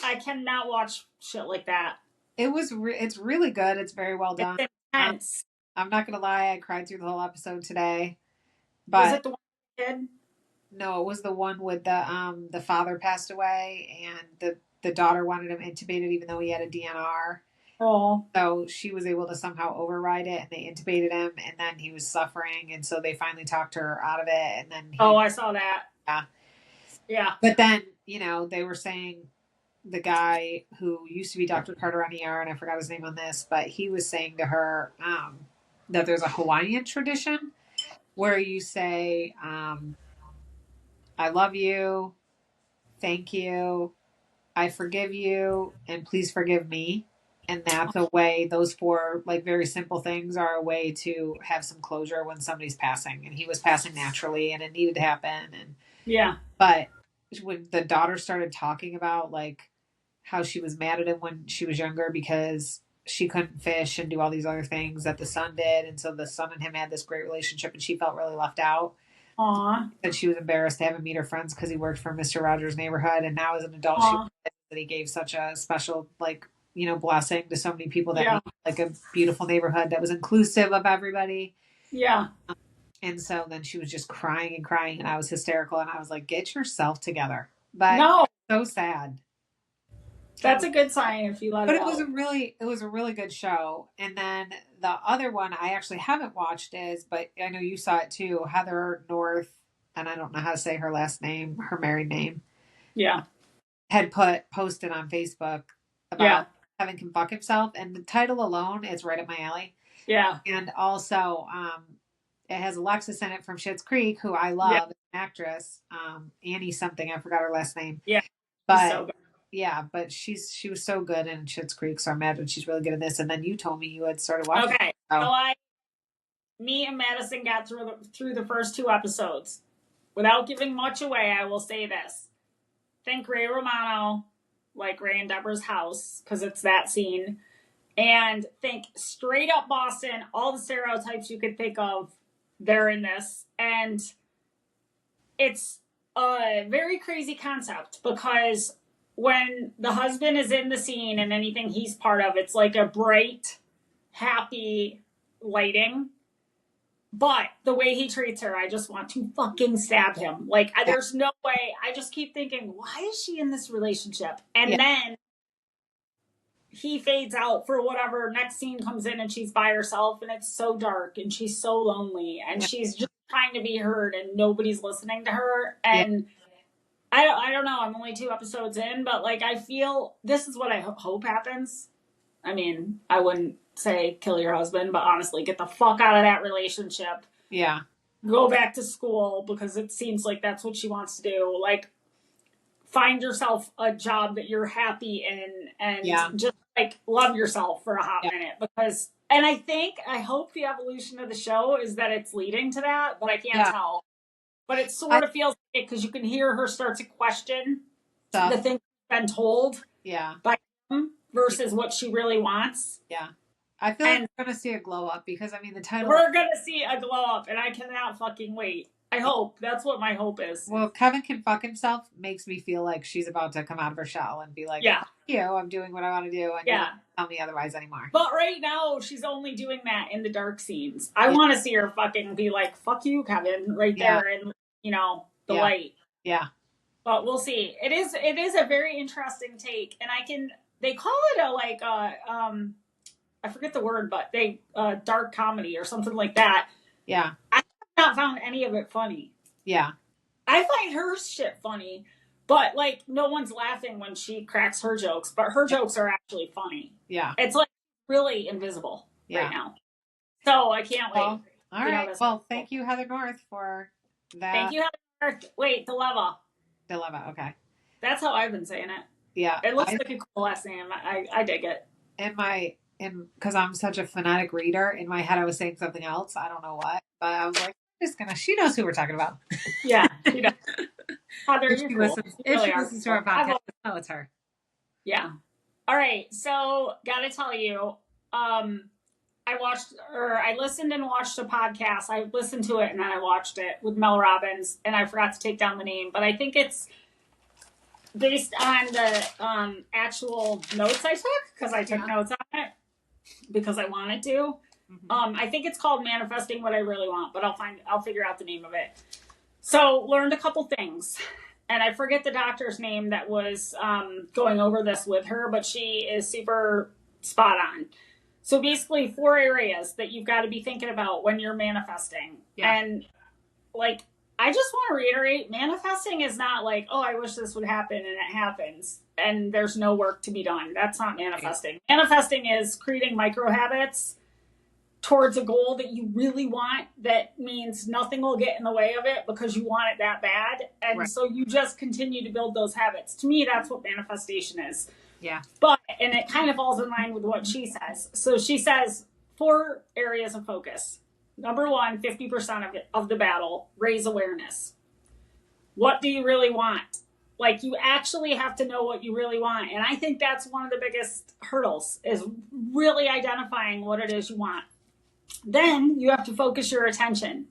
I cannot watch shit like that. It's really good. It's very well done. It's intense. I'm not gonna lie. I cried through the whole episode today. But was it the one with the kid? No, it was the one with the father passed away, and the daughter wanted him intubated even though he had a DNR. Oh. So she was able to somehow override it, and they intubated him, and then he was suffering, and so they finally talked her out of it, and then I saw that. Yeah. But then, they were saying the guy who used to be Dr. Carter on ER, and I forgot his name on this, but he was saying to her that there's a Hawaiian tradition where you say, I love you, thank you, I forgive you, and please forgive me. And that's a way, those four like very simple things are a way to have some closure when somebody's passing. And he was passing naturally and it needed to happen. And Yeah. but when the daughter started talking about like how she was mad at him when she was younger because she couldn't fish and do all these other things that the son did, and so the son and him had this great relationship and she felt really left out. Aw. And she was embarrassed to have him meet her friends because he worked for Mr. Rogers' Neighborhood, and now as an adult she Aw. realized that he gave such a special like blessing to so many people that Yeah. made like a beautiful neighborhood that was inclusive of everybody. Yeah. And so then she was just crying and crying, and I was hysterical, and I was like, "Get yourself together." But No, so sad. that's a good sign if you let But it it was out. a really good show. And then the other one I actually haven't watched is, but I know you saw it too, Heather North, and I don't know how to say her last name, her married name, Yeah. had posted on Facebook Yeah. about Kevin can fuck himself, and the title alone is right up my alley. Yeah. And also, it has Alexis in it from Schitt's Creek, who I Yeah. love, an actress, Annie something, I forgot her last name. Yeah. But So good. yeah, but she was so good in Schitt's Creek, so I imagine she's really good in this. And then you told me you had started watching. Okay. It, so. So me and Madison got through the first 2 episodes. Without giving much away, I will say this. Think Ray Romano, like Ray and Deborah's house, because it's that scene. And think straight up Boston, all the stereotypes you could think of, they're in this. And it's a very crazy concept because when the husband is in the scene and anything he's part of, it's like a bright, happy lighting. But the way he treats her, I just want to fucking stab him. Like, there's no way. I just keep thinking, why is she in this relationship? And then he fades out for whatever. Next scene comes in and she's by herself and it's so dark and she's so lonely and she's just trying to be heard and nobody's listening to her. And I don't know. I'm only 2 episodes in, but like I feel this is what I hope happens. I mean, I wouldn't say kill your husband, but honestly, get the fuck out of that relationship. Yeah. Go back to school because it seems like that's what she wants to do. Like, find yourself a job that you're happy in and just like love yourself for a hot minute because, and I hope the evolution of the show is that it's leading to that, but I can't tell. But it sort of feels like it because you can hear her start to question the things she's been told by him versus what she really wants. Yeah. I feel like we're going to see a glow up because, I mean, the title. We're going to see a glow up and I cannot fucking wait. I hope. That's what my hope is. Well, Kevin can fuck himself makes me feel like she's about to come out of her shell and be like, I'm doing what I want to do. And you don't tell me otherwise anymore. But right now, she's only doing that in the dark scenes. I want to see her fucking be like, fuck you, Kevin, right there in, the light. Yeah. But we'll see. It is a very interesting take. And they call it I forget the word, but dark comedy or something like that. Yeah. I have not found any of it funny. Yeah. I find her shit funny, but like no one's laughing when she cracks her jokes, but her jokes are actually funny. Yeah. It's like really invisible right now. So I can't wait. All right. Well, thank you, Heather North, for that. Thank you, Heather. Wait, Deleva. Okay. That's how I've been saying it. Yeah. It looks like a cool last name. I dig it. Because I'm such a phonetic reader, in my head I was saying something else. I don't know what, but I was like, she knows who we're talking about. Yeah, she does. Heather, if she listens to our podcast, oh, it's her. Yeah. All right. So, gotta tell you, I listened and watched a podcast. I listened to it and then I watched it with Mel Robbins, and I forgot to take down the name, but I think it's based on the actual notes I took because I took notes on it because I wanted to. Mm-hmm. I think it's called Manifesting What I Really Want, but I'll figure out the name of it. So learned a couple things, and I forget the doctor's name that was going over this with her, but she is super spot on. So basically 4 areas that you've got to be thinking about when you're manifesting. Yeah. And like, I just want to reiterate, manifesting is not like, oh, I wish this would happen and it happens and there's no work to be done. That's not manifesting. Manifesting is creating micro habits towards a goal that you really want. That means nothing will get in the way of it because you want it that bad. And so you just continue to build those habits. To me, that's what manifestation is. Yeah. But and it kind of falls in line with what she says. So she says 4 areas of focus. Number 1, 50% of the battle, raise awareness. What do you really want? Like, you actually have to know what you really want. And I think that's one of the biggest hurdles, is really identifying what it is you want. Then you have to focus your attention.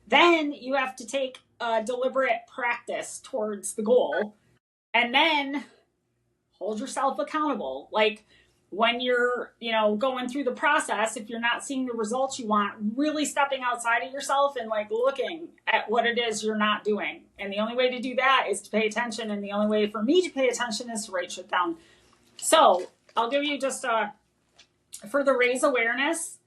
Then you have to take a deliberate practice towards the goal. And then hold yourself accountable. Like, when you're, going through the process, if you're not seeing the results you want, really stepping outside of yourself and like looking at what it is you're not doing. And the only way to do that is to pay attention. And the only way for me to pay attention is to write shit down. So I'll give you just for the raise awareness,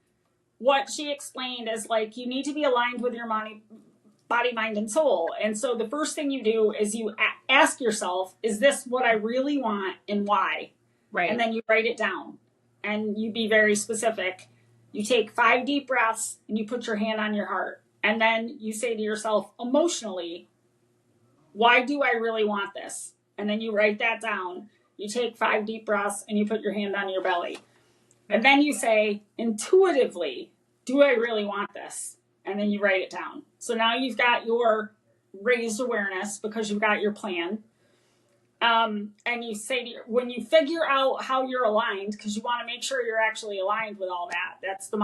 what she explained is like, you need to be aligned with your body, mind, and soul. And so the first thing you do is you ask yourself, is this what I really want and why? Right. And then you write it down and you be very specific. You take 5 deep breaths and you put your hand on your heart. And then you say to yourself emotionally, why do I really want this? And then you write that down. You take 5 deep breaths and you put your hand on your belly. And then you say, intuitively, do I really want this? And then you write it down. So now you've got your raised awareness because you've got your plan. And you say, when you figure out how you're aligned, because you want to make sure you're actually aligned with all that. That's the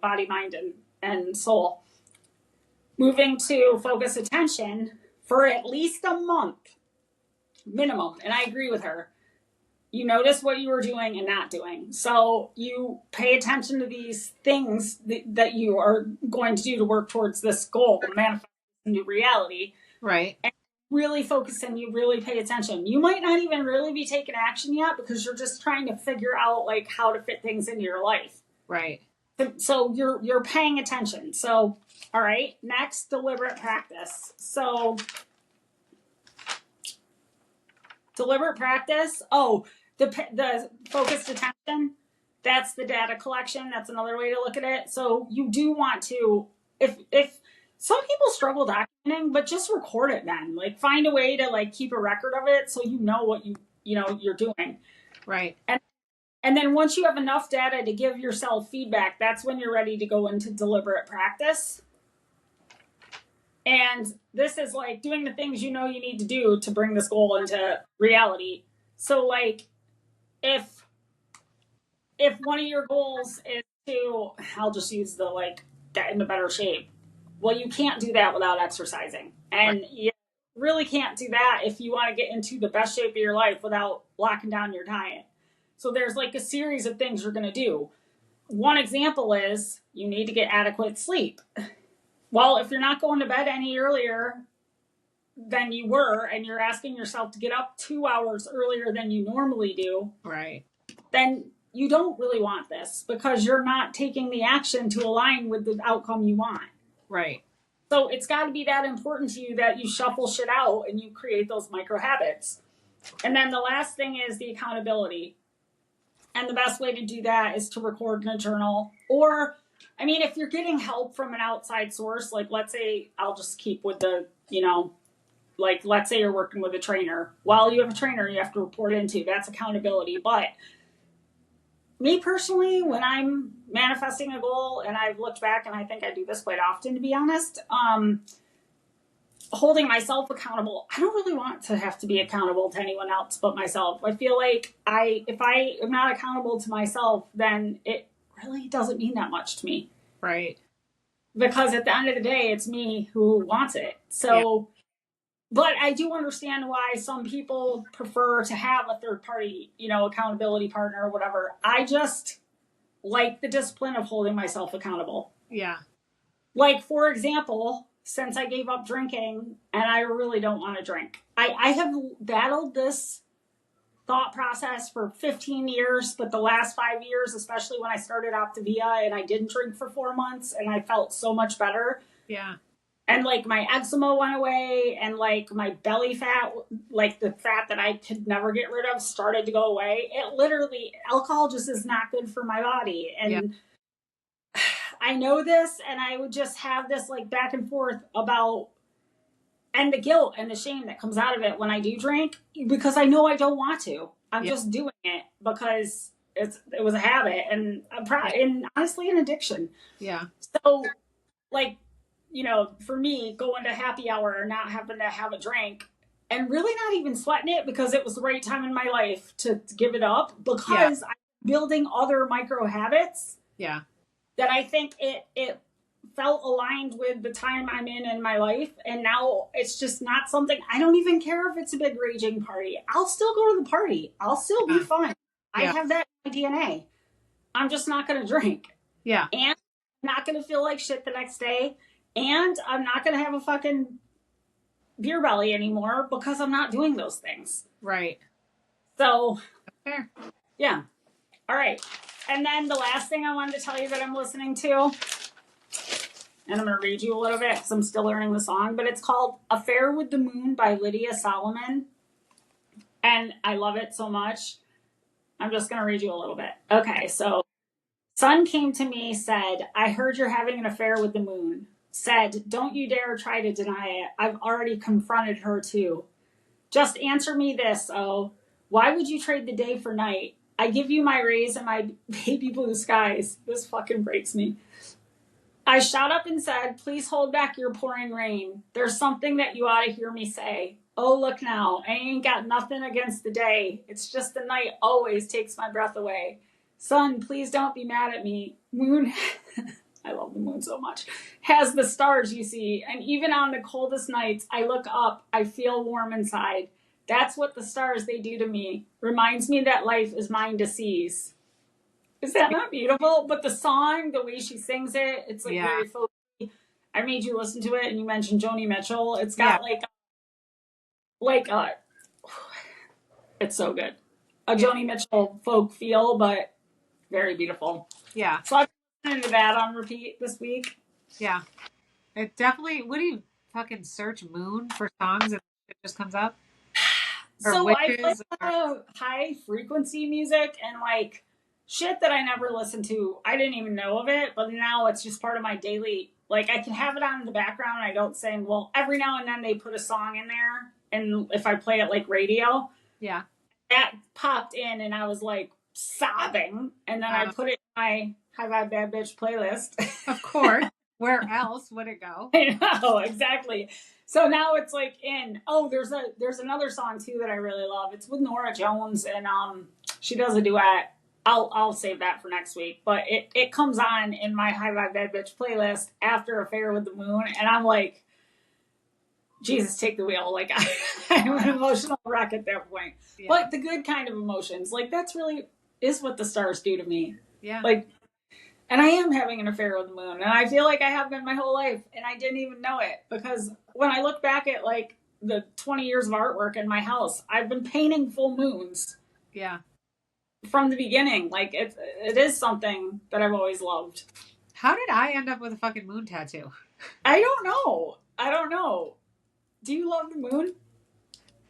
body, mind, and soul. Moving to focus attention for at least a month minimum. And I agree with her. You notice what you were doing and not doing. So you pay attention to these things that you are going to do to work towards this goal, manifest into reality. Right. And really focus and you really pay attention. You might not even really be taking action yet because you're just trying to figure out like how to fit things into your life. Right. So you're paying attention. So, all right, next, deliberate practice. So deliberate practice. Oh, the focused attention, that's the data collection. That's another way to look at it. So you do want to, if some people struggle documenting, but just record it then. Like, find a way to like keep a record of it so you know what you're doing. Right. And then once you have enough data to give yourself feedback, that's when you're ready to go into deliberate practice. And this is like doing the things you know you need to do to bring this goal into reality. So like, if one of your goals is to, I'll just use the like get into better shape. Well, you can't do that without exercising. And you really can't do that if you want to get into the best shape of your life without locking down your diet. So there's like a series of things you're going to do. One example is you need to get adequate sleep. Well, if you're not going to bed any earlier than you were, and you're asking yourself to get up 2 hours earlier than you normally do, right, then you don't really want this because you're not taking the action to align with the outcome you want. Right. So it's got to be that important to you that you shuffle shit out and you create those micro habits. And then the last thing is the accountability. And the best way to do that is to record in a journal. Or, I mean, if you're getting help from an outside source, like let's say, I'll just keep with the, like let's say you're working with a trainer. While you have a trainer you have to report into, that's accountability. But me personally, when I'm manifesting a goal, and I've looked back and I think I do this quite often, to be honest, holding myself accountable, I don't really want to have to be accountable to anyone else but myself. I feel like if I am not accountable to myself, then it really doesn't mean that much to me. Right. Because at the end of the day, it's me who wants it. So, But I do understand why some people prefer to have a third party, accountability partner or whatever. I just like the discipline of holding myself accountable. Yeah. Like, for example, since I gave up drinking and I really don't want to drink, I have battled this thought process for 15 years, but the last 5 years, especially when I started Optavia and I didn't drink for 4 months and I felt so much better. Yeah. And like my eczema went away and like my belly fat, like the fat that I could never get rid of, started to go away. It literally, alcohol just is not good for my body. And I know this, and I would just have this like back and forth about and the guilt and the shame that comes out of it when I do drink, because I know I don't want to. I'm just doing it because it was a habit, and and honestly an addiction. Yeah. So, like, you know, for me, going to happy hour or not having to have a drink and really not even sweating it because it was the right time in my life to give it up, because I'm building other micro habits. Yeah. That I think it felt aligned with the time I'm in my life. And now it's just not something, I don't even care if it's a big raging party. I'll still go to the party. I'll still be fun. I have that in my DNA. I'm just not going to drink. Yeah. And I'm not going to feel like shit the next day. And I'm not going to have a fucking beer belly anymore because I'm not doing those things. Right. So, fair. Yeah. All right. And then the last thing I wanted to tell you that I'm listening to, and I'm going to read you a little bit because I'm still learning the song, but it's called Affair with the Moon by Lydia Solomon. And I love it so much. I'm just going to read you a little bit. Okay, so Sun came to me, said, I heard you're having an affair with the moon. Said, don't you dare try to deny it. I've already confronted her too. Just answer me this, oh. Why would you trade the day for night? I give you my rays and my baby blue skies. This fucking breaks me. I shot up and said, please hold back your pouring rain. There's something that you ought to hear me say. Oh, look now. I ain't got nothing against the day. It's just the night always takes my breath away. Sun, please don't be mad at me. Moon, I love the moon so much, has the stars, you see. And even on the coldest nights, I look up, I feel warm inside. That's what the stars, they do to me. Reminds me that life is mine to seize. Is that not beautiful? But the song, the way she sings it, it's like very folky. I made you listen to it, and you mentioned Joni Mitchell. It's got it's so good. A Joni Mitchell folk feel, but very beautiful. Yeah. So I've been listening to that on repeat this week. Yeah. It definitely, what do you fucking search moon for songs and it just comes up? Or so I play or... high frequency music and like shit that I never listened to. I didn't even know of it, but now it's just part of my daily, like I can have it on in the background and I don't sing. Well, every now and then they put a song in there, and if I play it like radio, that popped in and I was like sobbing, and then I put it in my High Vibe Bad Bitch playlist. Of course. Where else would it go? I know, exactly. So now it's like there's another song too that I really love. It's with Norah Jones, and she does a duet. I'll save that for next week. But it comes on in my High Vibe Bad Bitch playlist after Affair with the Moon, and I'm like, Jesus, take the wheel. Like I'm an emotional wreck at that point. Yeah. But the good kind of emotions, like that's really is what the stars do to me. Yeah. Like, and I am having an affair with the moon, and I feel like I have been my whole life, and I didn't even know it, because when I look back at like the 20 years of artwork in my house, I've been painting full moons. Yeah. From the beginning. Like it is something that I've always loved. How did I end up with a fucking moon tattoo? I don't know. Do you love the moon?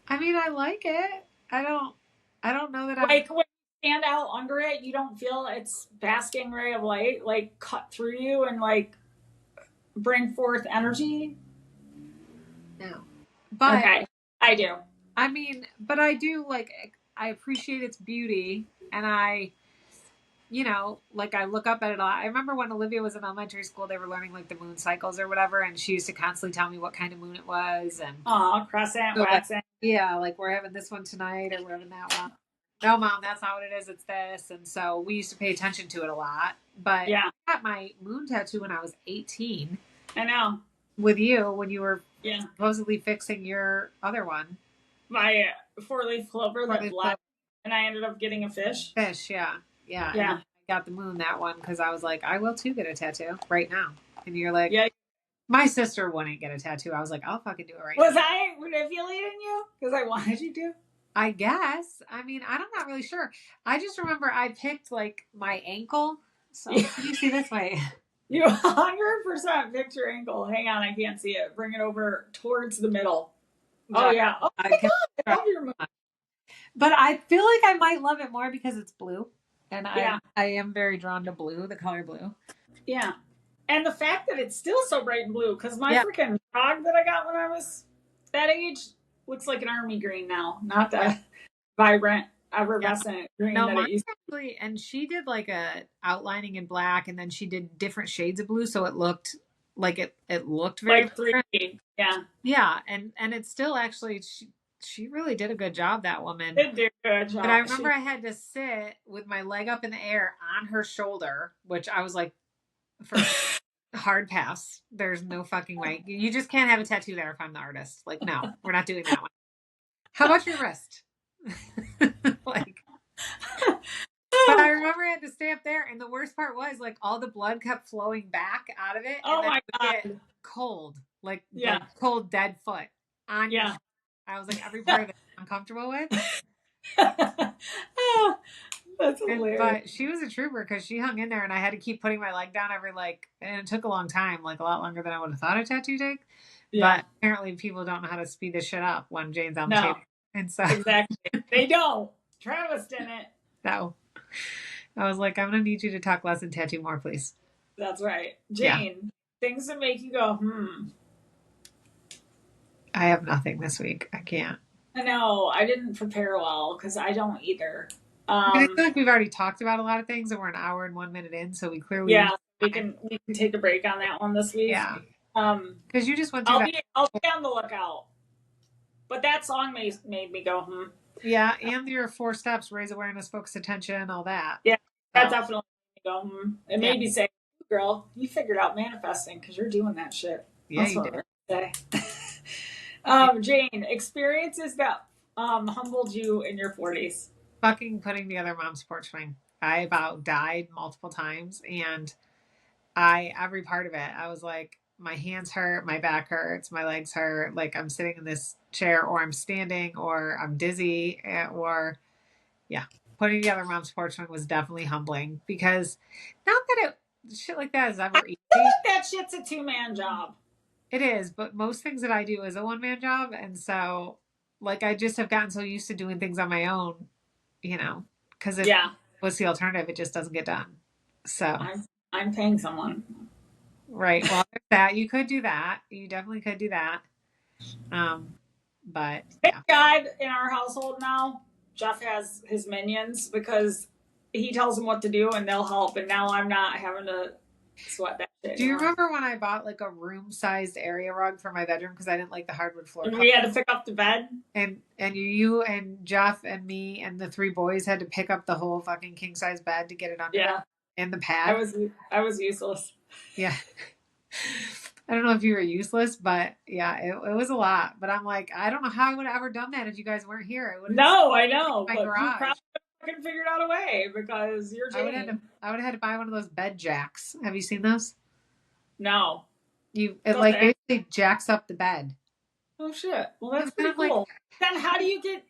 I mean, I like it. I don't know that I like when you stand out under it, you don't feel its basking ray of light like cut through you and like bring forth energy. No, but okay, I do. I mean, but I do like. I appreciate its beauty, and I, like I look up at it a lot. I remember when Olivia was in elementary school, they were learning like the moon cycles or whatever, and she used to constantly tell me what kind of moon it was. And crescent, waxing. Yeah, like we're having this one tonight, or we're having that one. No, Mom, that's not what it is. It's this. And so we used to pay attention to it a lot. But I got my moon tattoo when I was 18. I know. With you, when you were supposedly fixing your other one. My 4-leaf clover that left, and I ended up getting a fish. Yeah. I got the moon that one because I was like, I will too get a tattoo right now. And you're like, my sister wouldn't get a tattoo. I was like, I'll fucking do it right now. Was I manipulating you? Because I wanted you to? I guess. I mean, I'm not really sure. I just remember I picked like my ankle. So can you see this way? You 100% picked your ankle. Hang on, I can't see it. Bring it over towards the middle. Oh, yeah. Oh, my God. I love your moon. But I feel like I might love it more because it's blue. And I am very drawn to blue, the color blue. Yeah. And the fact that it's still so bright and blue, because my freaking frog that I got when I was that age looks like an army green now, not the vibrant, effervescent green No, that mine it used actually, and she did like a outlining in black, and then she did different shades of blue, so it looked like it looked to. very Like 3D. Yeah. yeah, and it's still actually she really did a good job, that woman. It did a good But I job. remember I had to sit with my leg up in the air on her shoulder, which I was like, for hard pass. There's no fucking way. You just can't have a tattoo there if I'm the artist. Like, no, we're not doing that one. How about your wrist? Like, but I remember I had to stay up there, and the worst part was like all the blood kept flowing back out of it, and Oh then my it would God. get cold, like Yeah. cold dead foot on your. Yeah. I was like, every part of it I'm comfortable with. That's hilarious. But she was a trooper because she hung in there, and I had to keep putting my leg down every and it took a long time, like a lot longer than I would have thought a tattoo take. Yeah. But apparently people don't know how to speed this shit up when Jane's on the No. table. And so Exactly. They don't. Travis didn't. no. I was like, I'm gonna need you to talk less and tattoo more, please. That's right. Jane, things that make you go, I have nothing this week. I can't. I know. I didn't prepare well because I don't either. I feel like we've already talked about a lot of things, and we're an hour and 1 minute in, so we clearly we can take a break on that one this week. Yeah. Because you just went through I'll be on the lookout. But that song made me go, Yeah, and your 4 steps: raise awareness, focus attention, all that. Yeah, that definitely made me go, It made me say, girl, you figured out manifesting because you're doing that shit. Yeah, That's you what did. I say. Jane, experiences that humbled you in your 40s. Fucking putting together mom's porch swing. I about died multiple times, and every part of it, I was like, my hands hurt, my back hurts, my legs hurt, like I'm sitting in this chair, or I'm standing, or I'm dizzy, or putting together mom's porch swing was definitely humbling, because not that shit like that is ever easy. I feel like that shit's a 2-man job. It is, but most things that I do is a 1-man job, and so like I just have gotten so used to doing things on my own, because what's the alternative? It just doesn't get done. So I'm paying someone. Right. Well, there's that. You could do that. You definitely could do that. But Thank God in our household now, Jeff has his minions because he tells them what to do and they'll help. And now I'm not having to sweat that shit. Do you remember when I bought like a room-sized area rug for my bedroom because I didn't like the hardwood floor? And we had to pick up the bed. And you and Jeff and me and the 3 boys had to pick up the whole fucking king-size bed to get it under and the pad. I was useless. Yeah. I don't know if you were useless, but yeah, it was a lot. But I'm like, I don't know how I would have ever done that if you guys weren't here. No, I know. My but garage. you probably fucking figured out a way because you're Jane. I would have had to buy one of those bed jacks. Have you seen those? No. It like basically jacks up the bed. Oh shit. Well, that's pretty cool. Then how do you get?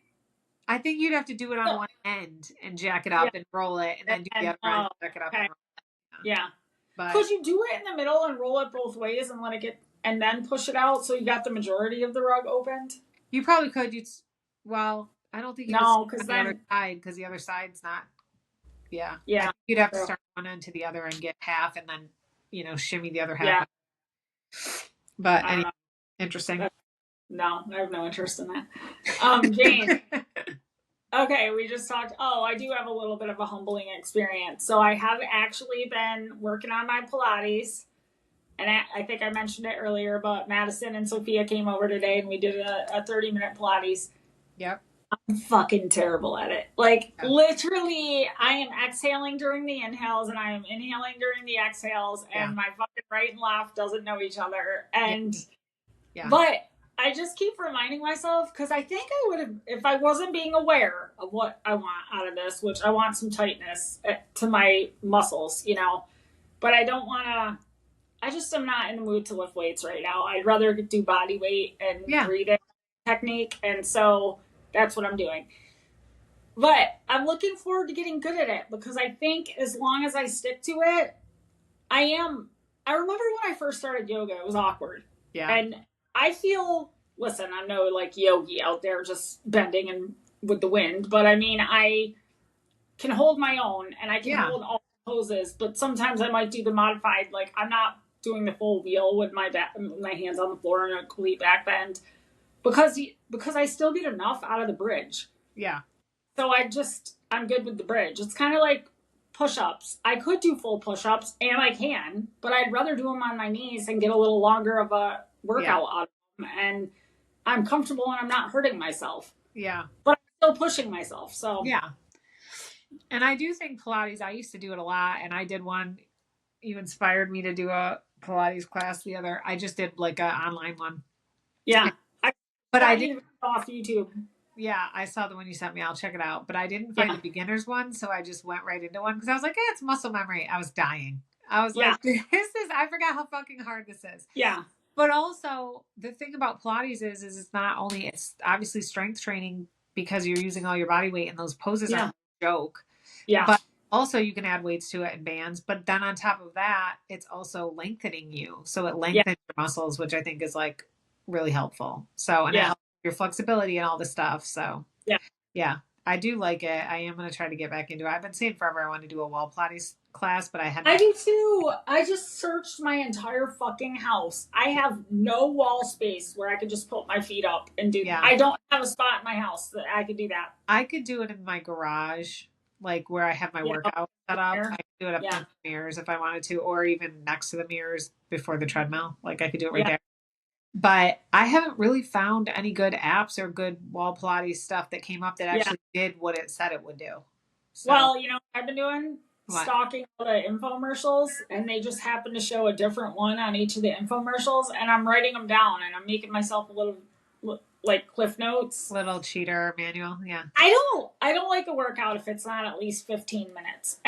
I think you'd have to do it on one end and jack it up and roll it, and then do the other end, jack it up. Okay. And roll it. Yeah. But could you do it in the middle and roll it both ways and let it get, and then push it out so you got the majority of the rug opened? You probably could. Well, I don't think you because the other side, because the other side's not. Yeah. Yeah. You'd have to start one end to the other and get half, and then shimmy the other half. Yeah. But anyway, interesting. No, I have no interest in that. Jane. Okay, we just talked. Oh, I do have a little bit of a humbling experience. So I have actually been working on my Pilates, and I think I mentioned it earlier, but Madison and Sophia came over today and we did a 30-minute Pilates. Yep. I'm fucking terrible at it. Like, literally, I am exhaling during the inhales and I am inhaling during the exhales, and my fucking right and left doesn't know each other. And, but I just keep reminding myself, because I think I would have, if I wasn't being aware of what I want out of this, which I want some tightness to my muscles, but I don't want to, I just am not in the mood to lift weights right now. I'd rather do body weight and breathing technique. And so that's what I'm doing. But I'm looking forward to getting good at it, because I think as long as I stick to it, I remember when I first started yoga, it was awkward. Yeah. And I feel, listen, I'm no like yogi out there just bending and with the wind, but I mean, I can hold my own and I can hold all the poses, but sometimes I might do the modified, like I'm not doing the full wheel with my hands on the floor and a complete back bend. because I still get enough out of the bridge. Yeah. So I'm good with the bridge. It's kind of like push-ups. I could do full push-ups, and I can, but I'd rather do them on my knees and get a little longer of a workout out of them. And I'm comfortable and I'm not hurting myself. Yeah. But I'm still pushing myself. So yeah. And I do think Pilates, I used to do it a lot, and I did one. You inspired me to do a Pilates class I just did like an online one. Yeah. I did off YouTube. Yeah, I saw the one you sent me. I'll check it out. But I didn't find the beginner's one, so I just went right into one because I was like, hey, it's muscle memory. I was dying. I was like, I forgot how fucking hard this is. Yeah. But also, the thing about Pilates is it's not only, it's obviously strength training because you're using all your body weight, and those poses are a joke. Yeah. But also you can add weights to it and bands. But then on top of that, it's also lengthening you. So it lengthens your muscles, which I think is like really helpful. So, and it helps your flexibility and all this stuff. So yeah, I do like it. I am going to try to get back into it. I've been saying forever I want to do a wall Pilates class, but I do too. I just searched my entire fucking house. I have no wall space where I could just put my feet up and do that. I don't have a spot in my house that I could do that. I could do it in my garage, like where I have my workout set up. I could do it up in the mirrors if I wanted to, or even next to the mirrors before the treadmill. Like I could do it right there. But I haven't really found any good apps or good wall Pilates stuff that came up that actually did what it said it would do. So, well, I've been doing stalking all the infomercials, and they just happen to show a different one on each of the infomercials, and I'm writing them down, and I'm making myself a little like cliff notes. Little cheater manual, I don't like a workout if it's not at least 15 minutes.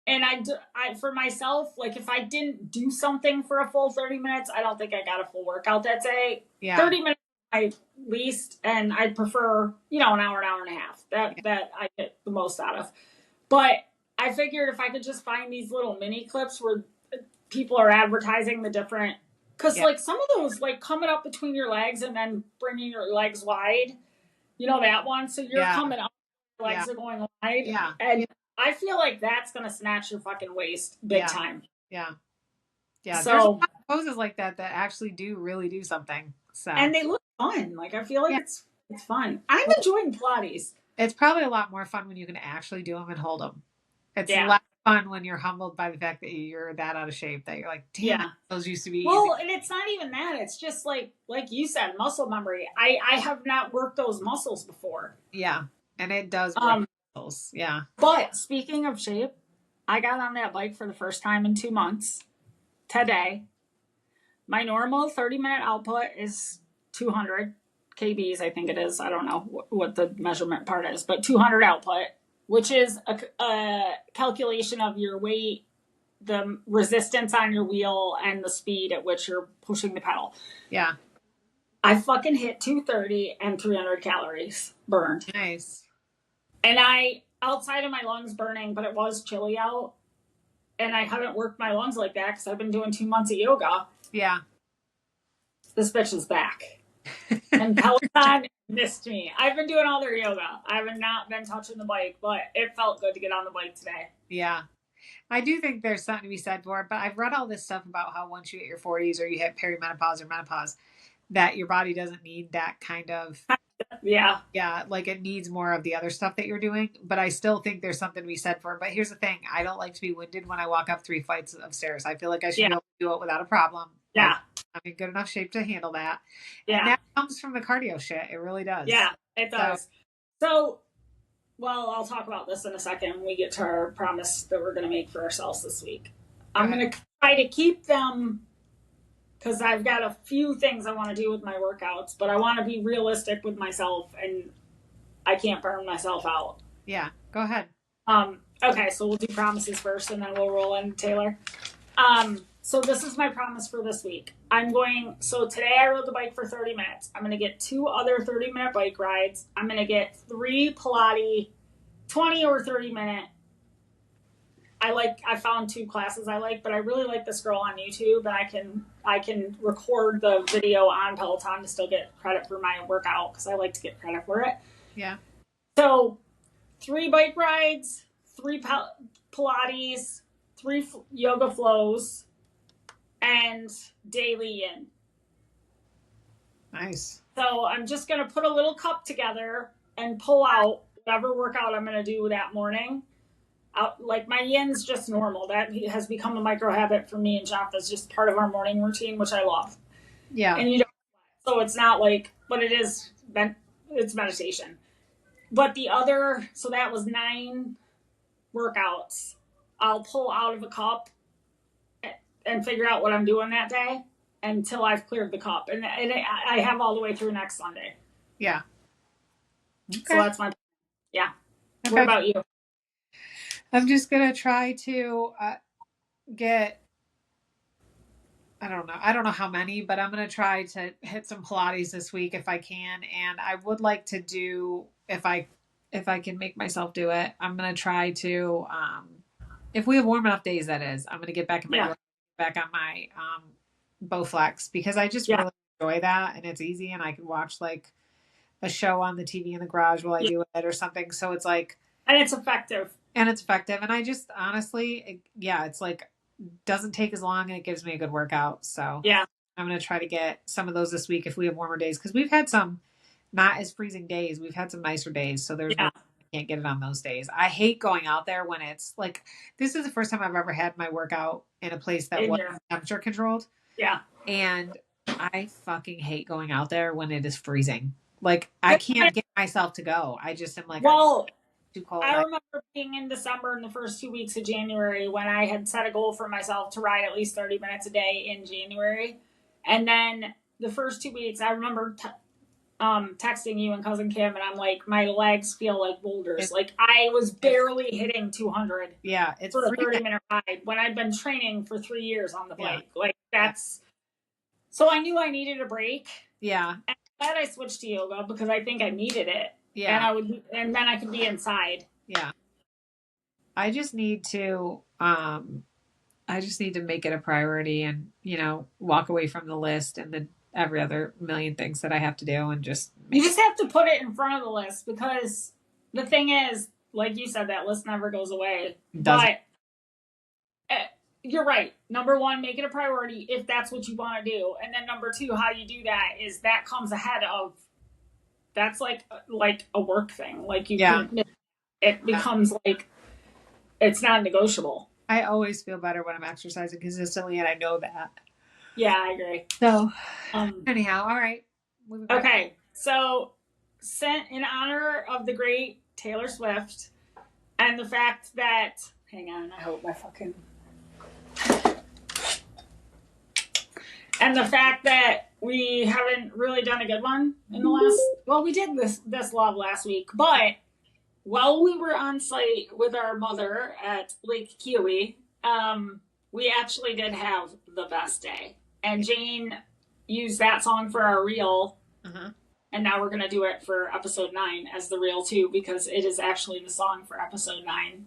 And I for myself, like if I didn't do something for a full 30 minutes, I don't think I got a full workout that day. 30 minutes at least, and I'd prefer, an hour and a half. That I get the most out of. But I figured if I could just find these little mini clips where people are advertising the different, because like some of those, like coming up between your legs and then bringing your legs wide, that one. So you're coming up, your legs are going wide. Yeah. And I feel like that's going to snatch your fucking waist big time. Yeah. Yeah. So there's a lot of poses like that actually really do something. So. And they look fun. Like I feel like it's fun. I'm enjoying Pilates. It's probably a lot more fun when you can actually do them and hold them. It's less fun when you're humbled by the fact that you're that out of shape that you're like, damn, those used to be easy. And it's not even that. It's just like you said, muscle memory. I have not worked those muscles before. Yeah. And it does work muscles. Yeah. But speaking of shape, I got on that bike for the first time in 2 months today. My normal 30-minute output is 200 kbs, I think it is. I don't know what the measurement part is, but 200 output, which is a calculation of your weight, the resistance on your wheel, and the speed at which you're pushing the pedal. Yeah. I fucking hit 230 and 300 calories burned. Nice. And outside of my lungs burning, but it was chilly out, and I haven't worked my lungs like that because I've been doing 2 months of yoga. Yeah. This bitch is back. And Peloton missed me. I've been doing all their yoga. I have not been touching the bike, but it felt good to get on the bike today. Yeah. I do think there's something to be said for it, but I've read all this stuff about how once you hit your 40s or you hit perimenopause or menopause, that your body doesn't need that kind of... Yeah. Yeah, like it needs more of the other stuff that you're doing, but I still think there's something to be said for it. But here's the thing. I don't like to be winded when I walk up 3 flights of stairs. I feel like I should be able to do it without a problem. Yeah. Like, I'm in good enough shape to handle that. Yeah. And that comes from the cardio shit. It really does. Yeah, it does. So, well, I'll talk about this in a second when we get to our promise that we're going to make for ourselves this week. I'm going to try to keep them because I've got a few things I want to do with my workouts, but I want to be realistic with myself and I can't burn myself out. Yeah, go ahead. Okay, so we'll do promises first and then we'll roll in Taylor. So this is my promise for this week. So today I rode the bike for 30 minutes. I'm going to get 2 other 30-minute bike rides. I'm going to get 3 Pilates, 20 or 30-minute. I found 2 classes I like, but I really like this girl on YouTube, and I can record the video on Peloton to still get credit for my workout because I like to get credit for it. Yeah. So 3 bike rides, 3 Pilates, 3 yoga flows, and daily yin. Nice. So I'm just going to put a little cup together and pull out whatever workout I'm going to do that morning. Like my yin's just normal. That has become a micro habit for me and Jeff. That's just part of our morning routine, which I love. Yeah. And you don't, so it's not like, but it is, it's meditation. But the other, so that was 9 workouts. I'll pull out of a cup and figure out what I'm doing that day until I've cleared the cup. And I have all the way through next Sunday. Yeah. Okay. So that's my, yeah. Okay. What about you? I'm just going to try to get, I don't know how many, but I'm going to try to hit some Pilates this week if I can. And I would like to do, if I can make myself do it, I'm going to try to, if we have warm enough days, that is, I'm going to get back in my, back on my, Bowflex, because I just really enjoy that. And it's easy. And I can watch like a show on the TV in the garage while I do it or something. So it's like, and it's effective. And I just honestly, it's like, doesn't take as long and it gives me a good workout. So yeah, I'm going to try to get some of those this week if we have warmer days, because we've had some not as freezing days. We've had some nicer days. So there's no, I can't get it on those days. I hate going out there when it's like, this is the first time I've ever had my workout in a place that was temperature controlled. Yeah. And I fucking hate going out there when it is freezing. Like I can't get myself to go. I just am like, well, too cold. I remember being in December in the first 2 weeks of January when I had set a goal for myself to ride at least 30 minutes a day in January. And then the first 2 weeks, I remember texting you and Cousin Kim, and I'm like, my legs feel like boulders. Like I was barely hitting 200. Yeah, it's for a 30-minute ride when I'd been training for 3 years on the bike. Yeah. Like that's, so I knew I needed a break. Yeah. And I'm glad I switched to yoga because I think I needed it. Yeah. And then I could be inside. Yeah. I just need to make it a priority and, walk away from the list and the every other million things that I have to do and just you just have to put it in front of the list, because the thing is, like you said, that list never goes away. But you're right. Number 1, make it a priority if that's what you want to do. And then number 2, how you do that is that comes ahead of, that's like a work thing. Like it becomes like, it's not negotiable. I always feel better when I'm exercising consistently, and I know that. Yeah, I agree. So anyhow, all right. Okay. So in honor of the great Taylor Swift and the fact that, hang on, I hope my fucking, and the fact that we haven't really done a good one in the last, well, we did this love last week, but while we were on site with our mother at Lake Kiwi, we actually did have the best day. And Jane used that song for our reel. Uh-huh. And now we're going to do it for episode 9 as the reel too, because it is actually the song for episode 9.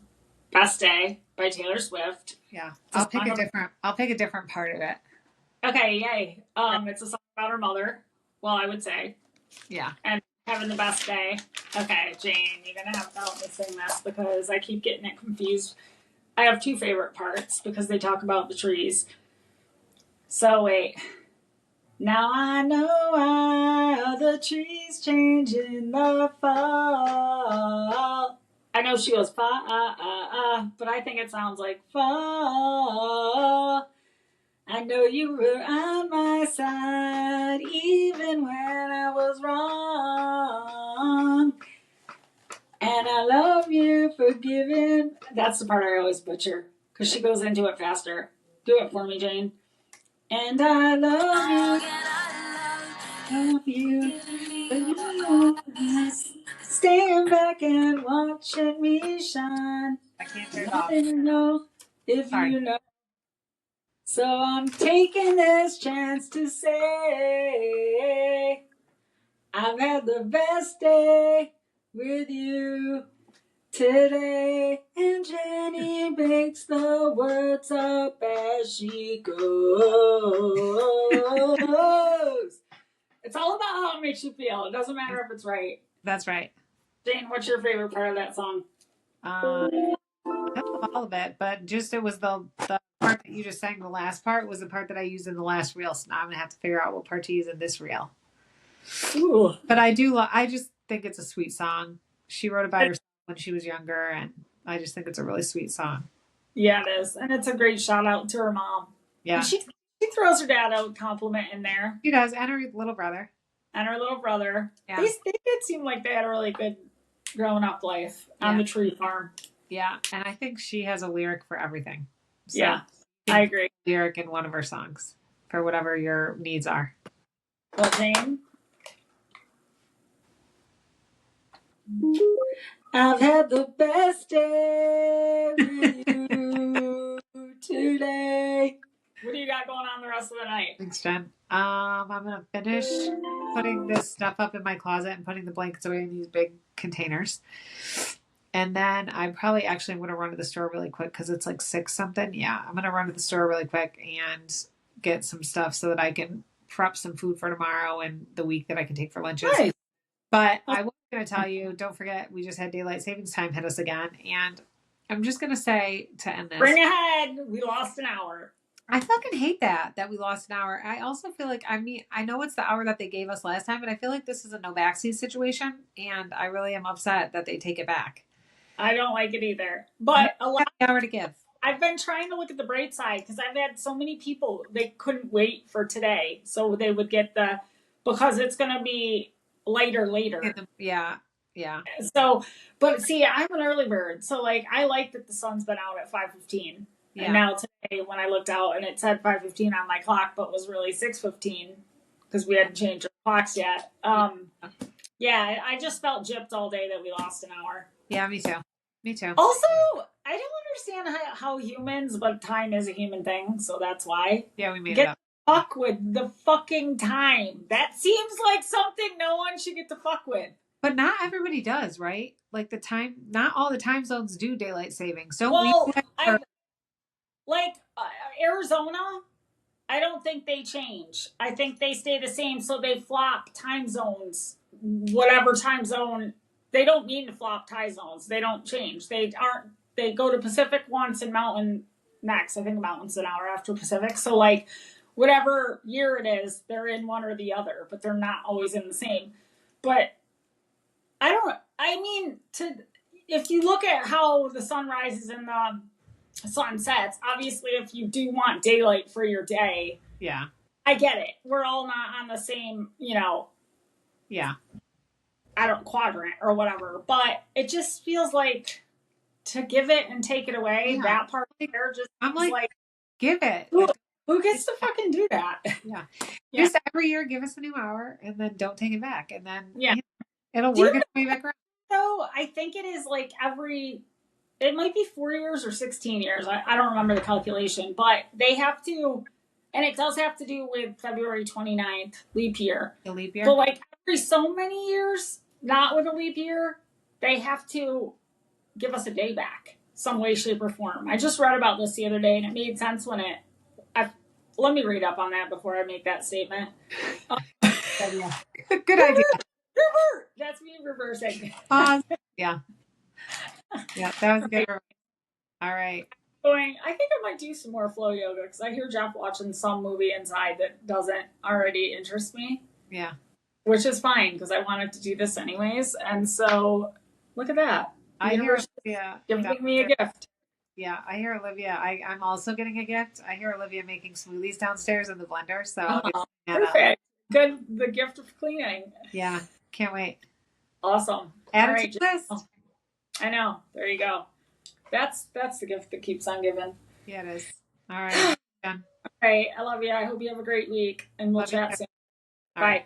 Best Day by Taylor Swift. Yeah. I'll pick a different part of it. Okay, yay. It's a song about her mother. Well, I would say. Yeah. And having the best day. Okay, Jane, you're going to have to help me sing this because I keep getting it confused. I have 2 favorite parts because they talk about the trees. So wait. Now I know why the trees change in the fall. I know she goes fa but I think it sounds like fall. I know you were on my side even when I was wrong. And I love you for giving. That's the part I always butcher because she goes into it faster. Do it for me, Jane. And I love you. Staying back and watching me shine. I can't turn it off. I don't know if you know. So I'm taking this chance to say I've had the best day with you today. And Jenny makes the words up as she goes. It's all about how it makes you feel. It doesn't matter if it's right. That's right. Jane, what's your favorite part of that song? All of it, but just it was the part that you just sang. The last part was the part that I used in the last reel. So now I'm gonna have to figure out what part to use in this reel. Ooh. But I do. I just think it's a sweet song. She wrote it by herself when she was younger, and I just think it's a really sweet song. Yeah, it is, and it's a great shout out to her mom. Yeah, and she throws her dad a compliment in there. She does, and her little brother. And her little brother. Yeah. They did seem like they had a really good growing up life on the tree farm. Yeah, and I think she has a lyric for everything. So yeah, I agree. Lyric in one of her songs for whatever your needs are. Well, Jane? I've had the best day with you today. What do you got going on the rest of the night? Thanks, Jen. I'm gonna finish putting this stuff up in my closet and putting the blankets away in these big containers. And then I'm probably actually going to run to the store really quick because it's like 6 something. Yeah, I'm going to run to the store really quick and get some stuff so that I can prep some food for tomorrow and the week that I can take for lunches. Nice. But I was going to tell you, don't forget, we just had daylight savings time hit us again. And I'm just going to say to end this. Bring ahead. We lost an hour. I fucking hate that we lost an hour. I also feel like, I know it's the hour that they gave us last time, but I feel like this is a no backseat situation. And I really am upset that they take it back. I don't like it either. But a lot hour to give. I've been trying to look at the bright side because I've had so many people, they couldn't wait for today. So they would get because it's going to be later. Yeah. So, but see, I'm an early bird. So like, I like that the sun's been out at 5:15. Yeah. And now today when I looked out and it said 5:15 on my clock, but was really 6:15 because we hadn't changed our clocks yet. Yeah, I just felt gypped all day that we lost an hour. Yeah, me too. Also, I don't understand how humans, but time is a human thing, so that's why. Yeah, we made it up. Fuck with the fucking time. That seems like something no one should get to fuck with. But not everybody does, right? Like not all the time zones do daylight savings. Arizona, I don't think they change. I think they stay the same, so they flop time zones, whatever time zone. They don't mean to flop time zones. They don't change. They go to Pacific once and Mountain next. I think Mountain's an hour after Pacific. So like whatever year it is, they're in one or the other, but they're not always in the same. But if you look at how the sun rises and the sun sets, obviously if you do want daylight for your day, yeah, I get it. We're all not on the same, yeah. Quadrant or whatever, but it just feels like to give it and take it away. Yeah. That part there just I'm like give it. Who gets to fucking do that? Yeah. Just every year give us a new hour and then don't take it back, and then it'll work its way back around. So I think it is like it might be 4 years or 16 years. I don't remember the calculation, but they have to, and it does have to do with February 29th, leap year. The leap year? But like every so many years, not with a leap year, they have to give us a day back, some way, shape, or form. I just read about this the other day, and it made sense when let me read up on that before I make that statement. Good idea. Revert! That's me reversing. Yeah. Yeah, that was good. All right. I think I might do some more flow yoga because I hear Jeff watching some movie inside that doesn't already interest me. Yeah. Which is fine because I wanted to do this anyways. And so, look at that. I hear Olivia giving me a gift. Yeah, I hear Olivia. I'm also getting a gift. I hear Olivia making smoothies downstairs in the blender. So perfect. Good. The gift of cleaning. Yeah. Can't wait. Awesome. Add it to the list. I know. There you go. That's the gift that keeps on giving. Yeah, it is. All right. Done. All right. I love you. I hope you have a great week, and we'll chat soon. Bye.